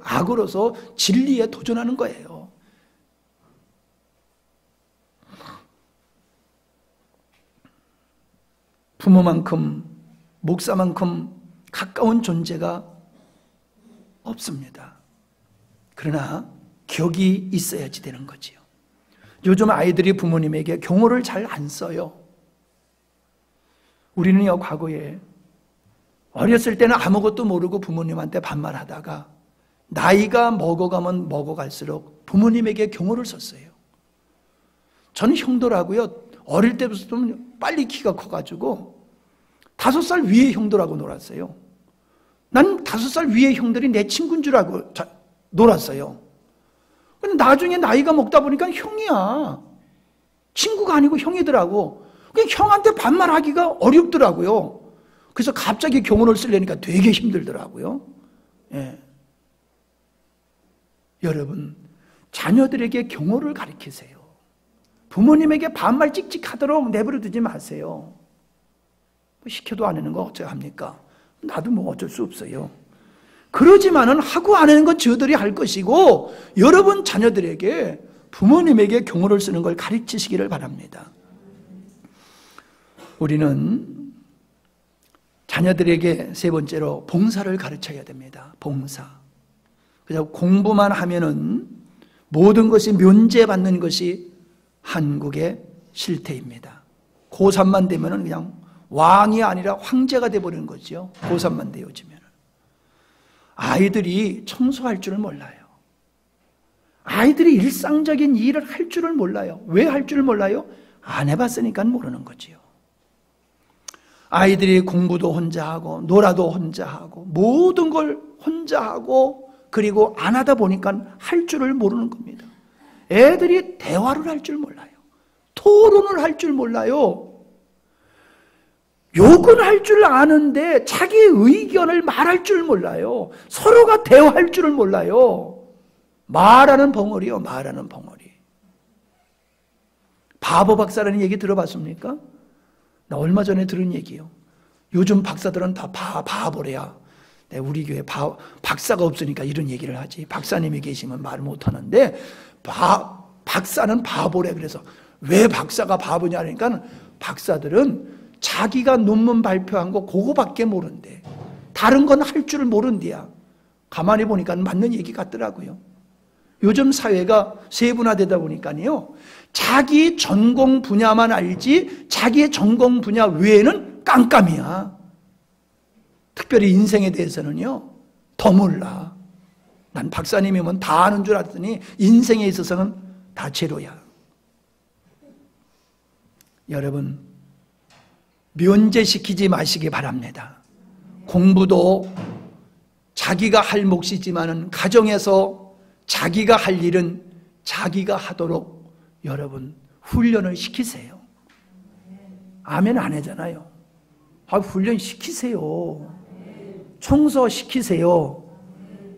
악으로서 진리에 도전하는 거예요. 부모만큼, 목사만큼 가까운 존재가 없습니다. 그러나 격이 있어야지 되는 거지요. 요즘 아이들이 부모님에게 경호를 잘 안 써요. 우리는요, 과거에 어렸을 때는 아무것도 모르고 부모님한테 반말하다가 나이가 먹어가면 먹어갈수록 부모님에게 경호를 썼어요. 저는 형들하고요, 어릴 때부터 빨리 키가 커가지고 5살 위의 형들하고 놀았어요. 난 5살 위의 형들이 내 친구인 줄 알고 놀았어요. 근데 나중에 나이가 먹다 보니까 형이야. 친구가 아니고 형이더라고. 그냥 형한테 반말하기가 어렵더라고요. 그래서 갑자기 경호를 쓰려니까 되게 힘들더라고요. 예. 여러분, 자녀들에게 경호를 가르치세요. 부모님에게 반말 찍찍하도록 내버려 두지 마세요. 시켜도 안 하는 거 어쩌합니까? 나도 어쩔 수 없어요. 그러지만은 하고 안 하는 건 저들이 할 것이고, 여러분 자녀들에게 부모님에게 경호를 쓰는 걸 가르치시기를 바랍니다. 우리는 자녀들에게 세 번째로 봉사를 가르쳐야 됩니다. 봉사. 그래서 공부만 하면은 모든 것이 면제받는 것이 한국의 실태입니다. 고3만 되면은 그냥 왕이 아니라 황제가 돼버리는 거죠. 고3만 되어지면. 아이들이 청소할 줄을 몰라요. 아이들이 일상적인 일을 할 줄을 몰라요. 왜 할 줄을 몰라요? 안 해봤으니까 모르는 거지요. 아이들이 공부도 혼자 하고 놀아도 혼자 하고 모든 걸 혼자 하고, 그리고 안 하다 보니까 할 줄을 모르는 겁니다. 애들이 대화를 할 줄 몰라요. 토론을 할 줄 몰라요. 욕은 할 줄 아는데 자기 의견을 말할 줄 몰라요. 서로가 대화할 줄을 몰라요. 말하는 벙어리요, 말하는 벙어리. 바보 박사라는 얘기 들어봤습니까? 나 얼마 전에 들은 얘기요. 요즘 박사들은 다 바보래야. 우리 교회 박사가 없으니까 이런 얘기를 하지. 박사님이 계시면 말 못하는데 박사는 바보래. 그래서 왜 박사가 바보냐 하니까, 박사들은 자기가 논문 발표한 거 그거밖에 모른대. 다른 건 할 줄을 모른대야. 가만히 보니까 맞는 얘기 같더라고요. 요즘 사회가 세분화되다 보니까요, 자기 전공 분야만 알지 자기의 전공 분야 외에는 깜깜이야. 특별히 인생에 대해서는요, 더 몰라. 난 박사님이면 다 아는 줄 알았더니 인생에 있어서는 다 제로야. 여러분, 면제시키지 마시기 바랍니다. 공부도 자기가 할 몫이지만은 가정에서 자기가 할 일은 자기가 하도록 여러분 훈련을 시키세요. 아멘 안 하잖아요. 훈련 시키세요. 청소 시키세요.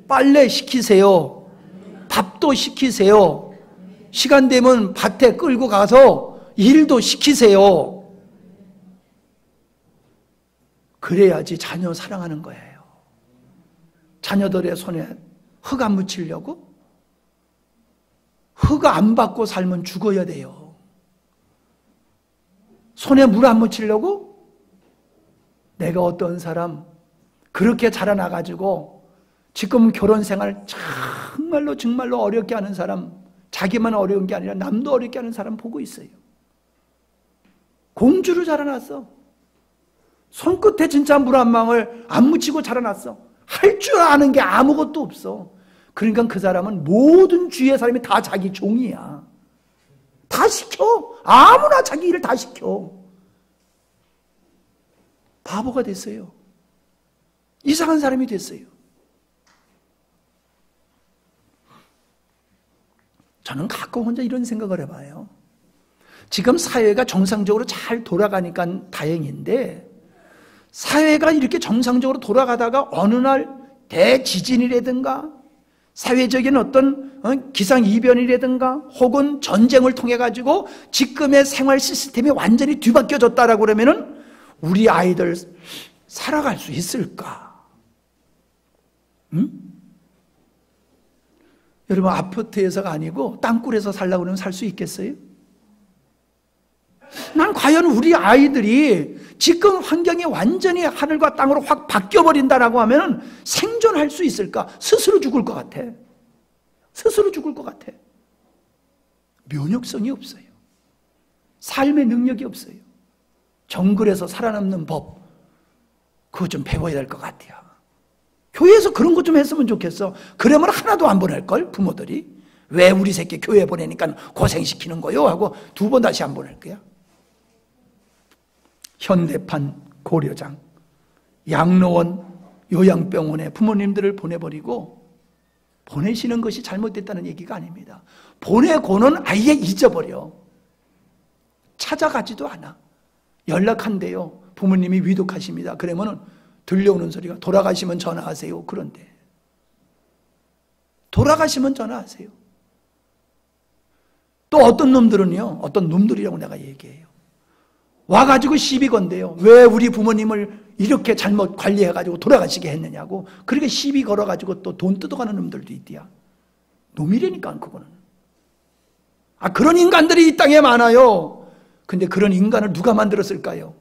빨래 시키세요. 밥도 시키세요. 시간 되면 밭에 끌고 가서 일도 시키세요. 그래야지 자녀 사랑하는 거예요. 자녀들의 손에 흙 안 묻히려고? 흙 안 받고 살면 죽어야 돼요. 손에 물 안 묻히려고? 내가 어떤 사람 그렇게 자라나가지고 지금 결혼 생활 정말로 어렵게 하는 사람, 자기만 어려운 게 아니라 남도 어렵게 하는 사람 보고 있어요. 공주로 자라났어. 손끝에 진짜 물 한 방울 안 묻히고 자라났어. 할 줄 아는 게 아무것도 없어. 그러니까 그 사람은 모든 주위의 사람이 다 자기 종이야. 다 시켜. 아무나 자기 일을 다 시켜. 바보가 됐어요. 이상한 사람이 됐어요. 저는 가끔 혼자 이런 생각을 해봐요. 지금 사회가 정상적으로 잘 돌아가니까 다행인데, 사회가 이렇게 정상적으로 돌아가다가 어느 날 대지진이라든가 사회적인 어떤 기상이변이라든가 혹은 전쟁을 통해 가지고 지금의 생활 시스템이 완전히 뒤바뀌어졌다라고 그러면은 우리 아이들 살아갈 수 있을까? 응? 여러분, 아파트에서가 아니고 땅굴에서 살라고 그러면 살 수 있겠어요? 난 과연 우리 아이들이 지금 환경이 완전히 하늘과 땅으로 확 바뀌어버린다라고 하면 생존할 수 있을까? 스스로 죽을 것 같아. 스스로 죽을 것 같아. 면역성이 없어요. 삶의 능력이 없어요. 정글에서 살아남는 법, 그거 좀 배워야 될 것 같아요. 교회에서 그런 것 좀 했으면 좋겠어. 그러면 하나도 안 보낼걸, 부모들이. 왜 우리 새끼 교회 보내니까 고생시키는 거요? 하고 2번 다시 안 보낼 거야. 현대판 고려장, 양로원, 요양병원에 부모님들을 보내버리고, 보내시는 것이 잘못됐다는 얘기가 아닙니다. 보내고는 아예 잊어버려. 찾아가지도 않아. 연락한대요. 부모님이 위독하십니다. 그러면은 들려오는 소리가 돌아가시면 전화하세요. 그런데 돌아가시면 전화하세요. 또 어떤 놈들은요, 어떤 놈들이라고 내가 얘기해요. 와가지고 시비 건대요. 왜 우리 부모님을 이렇게 잘못 관리해가지고 돌아가시게 했느냐고. 그렇게 시비 걸어가지고 또 돈 뜯어가는 놈들도 있대요. 놈이라니까, 그거는. 그런 인간들이 이 땅에 많아요. 근데 그런 인간을 누가 만들었을까요?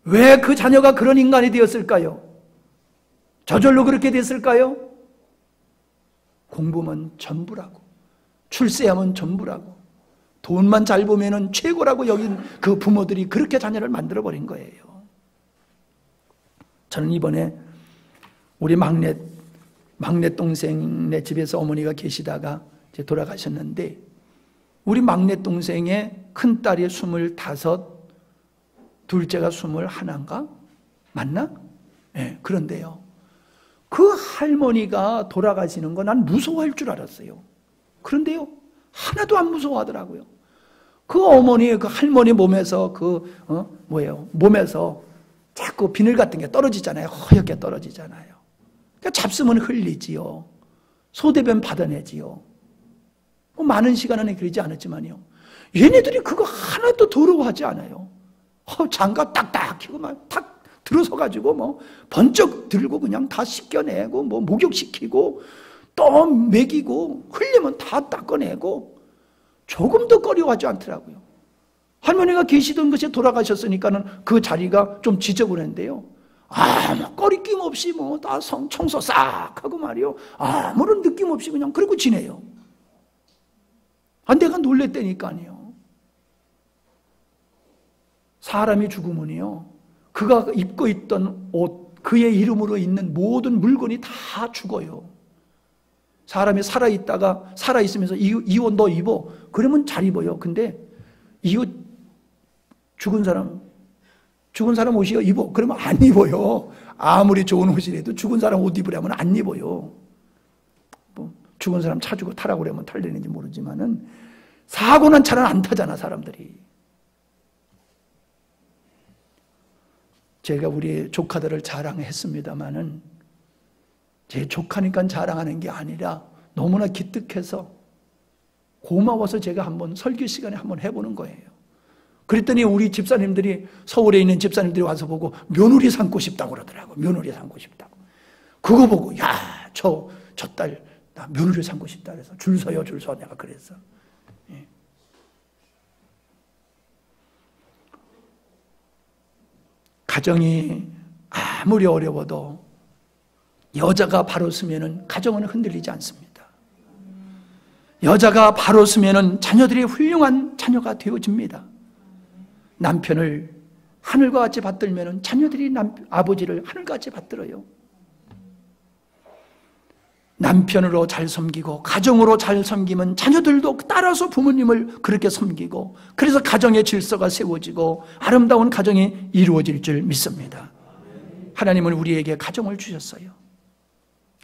왜 그 자녀가 그런 인간이 되었을까요? 저절로 그렇게 됐을까요? 공부면 전부라고, 출세하면 전부라고, 돈만 잘 보면 최고라고 여긴 그 부모들이 그렇게 자녀를 만들어버린 거예요. 저는 이번에 우리 막내 동생네 집에서 어머니가 계시다가 이제 돌아가셨는데, 우리 막내 동생의 큰딸이 25, 둘째가 21인가? 맞나? 네, 그런데요, 그 할머니가 돌아가시는 거 난 무서워할 줄 알았어요. 그런데요, 하나도 안 무서워하더라고요. 그 어머니, 그 할머니 몸에서 몸에서 자꾸 비늘 같은 게 떨어지잖아요. 허옇게 떨어지잖아요. 그러니까 잡수면 흘리지요. 소대변 받아내지요. 많은 시간은 그러지 않았지만요, 얘네들이 그거 하나도 더러워하지 않아요. 장갑 딱딱 끼고 막 탁 들어서가지고 번쩍 들고 그냥 다 씻겨내고 목욕시키고 또 먹이고 흘리면 다 닦아내고 조금도 꺼려하지 않더라고요. 할머니가 계시던 곳에 돌아가셨으니까는 그 자리가 좀 지저분한데요, 아무 꺼리낌 없이 뭐 다 청소 싹 하고 말이요. 아무런 느낌 없이 그냥 그러고 지내요. 내가 놀랬다니까요. 사람이 죽으면요, 그가 입고 있던 옷, 그의 이름으로 있는 모든 물건이 다 죽어요. 사람이 살아있으면서 이 옷 너 입어. 그러면 잘 입어요. 근데 이 옷 죽은 사람 옷이요 입어. 그러면 안 입어요. 아무리 좋은 옷이라도 죽은 사람 옷 입으려면 안 입어요. 뭐 죽은 사람 차 주고 타라고 그러면 탈려는지 모르지만은 사고 난 차는 안 타잖아, 사람들이. 제가 우리 조카들을 자랑했습니다마는 제 조카니까 자랑하는 게 아니라 너무나 기특해서 고마워서 제가 한번 설교 시간에 한번 해보는 거예요. 그랬더니 우리 집사님들이, 서울에 있는 집사님들이 와서 보고 며느리 삼고 싶다고 그러더라고. 며느리 삼고 싶다고. 그거 보고 저 딸 나 며느리 삼고 싶다 그래서 줄 서요, 줄 서. 내가 그랬어. 예. 가정이 아무리 어려워도 여자가 바로 서면은 가정은 흔들리지 않습니다. 여자가 바로 서면은 자녀들이 훌륭한 자녀가 되어집니다. 남편을 하늘과 같이 받들면은 자녀들이 아버지를 하늘과 같이 받들어요. 남편으로 잘 섬기고 가정으로 잘 섬기면 자녀들도 따라서 부모님을 그렇게 섬기고, 그래서 가정의 질서가 세워지고 아름다운 가정이 이루어질 줄 믿습니다. 하나님은 우리에게 가정을 주셨어요.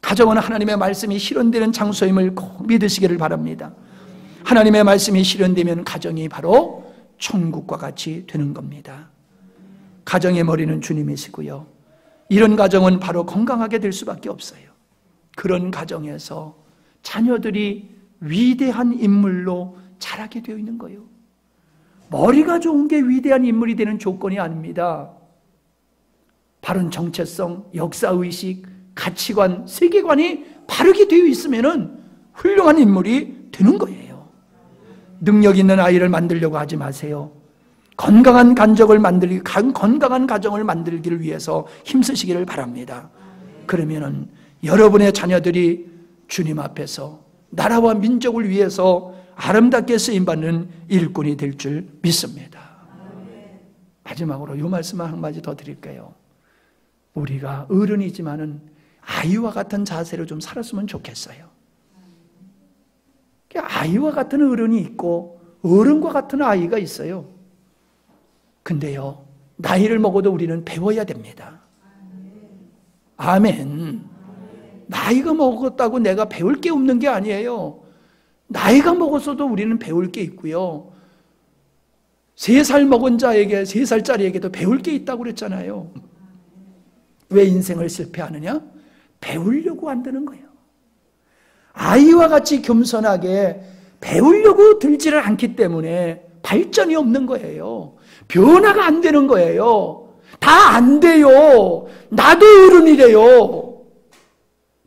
가정은 하나님의 말씀이 실현되는 장소임을 꼭 믿으시기를 바랍니다. 하나님의 말씀이 실현되면 가정이 바로 천국과 같이 되는 겁니다. 가정의 머리는 주님이시고요. 이런 가정은 바로 건강하게 될 수밖에 없어요. 그런 가정에서 자녀들이 위대한 인물로 자라게 되어 있는 거예요. 머리가 좋은 게 위대한 인물이 되는 조건이 아닙니다. 바른 정체성, 역사의식, 가치관, 세계관이 바르게 되어 있으면 훌륭한 인물이 되는 거예요. 능력 있는 아이를 만들려고 하지 마세요. 건강한 건강한 가정을 만들기를 위해서 힘쓰시기를 바랍니다. 그러면은 여러분의 자녀들이 주님 앞에서 나라와 민족을 위해서 아름답게 쓰임받는 일꾼이 될 줄 믿습니다. 마지막으로 이 말씀 한마디 더 드릴게요. 우리가 어른이지만은 아이와 같은 자세로 좀 살았으면 좋겠어요. 아이와 같은 어른이 있고 어른과 같은 아이가 있어요. 근데요, 나이를 먹어도 우리는 배워야 됩니다. 아멘. 나이가 먹었다고 내가 배울 게 없는 게 아니에요. 나이가 먹었어도 우리는 배울 게 있고요. 3살 먹은 자에게, 3살짜리에게도 배울 게 있다고 그랬잖아요. 왜 인생을 실패하느냐? 배우려고 안 되는 거예요. 아이와 같이 겸손하게 배우려고 들지를 않기 때문에 발전이 없는 거예요. 변화가 안 되는 거예요. 다 안 돼요. 나도 어른이래요.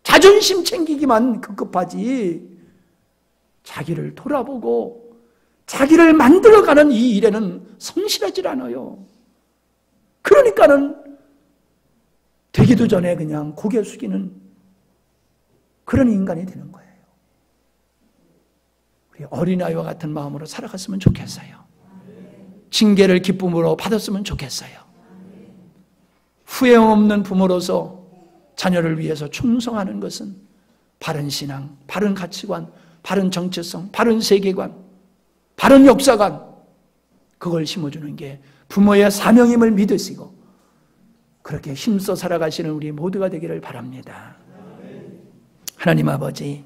자존심 챙기기만 급급하지 자기를 돌아보고 자기를 만들어가는 이 일에는 성실하지 않아요. 그러니까는 되기도 전에 그냥 고개 숙이는 그런 인간이 되는 거예요. 우리 어린아이와 같은 마음으로 살아갔으면 좋겠어요. 징계를 기쁨으로 받았으면 좋겠어요. 후회 없는 부모로서 자녀를 위해서 충성하는 것은 바른 신앙, 바른 가치관, 바른 정체성, 바른 세계관, 바른 역사관, 그걸 심어주는 게 부모의 사명임을 믿으시고 그렇게 힘써 살아가시는 우리 모두가 되기를 바랍니다. 하나님 아버지,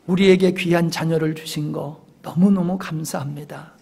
우리에게 귀한 자녀를 주신 거 너무너무 감사합니다.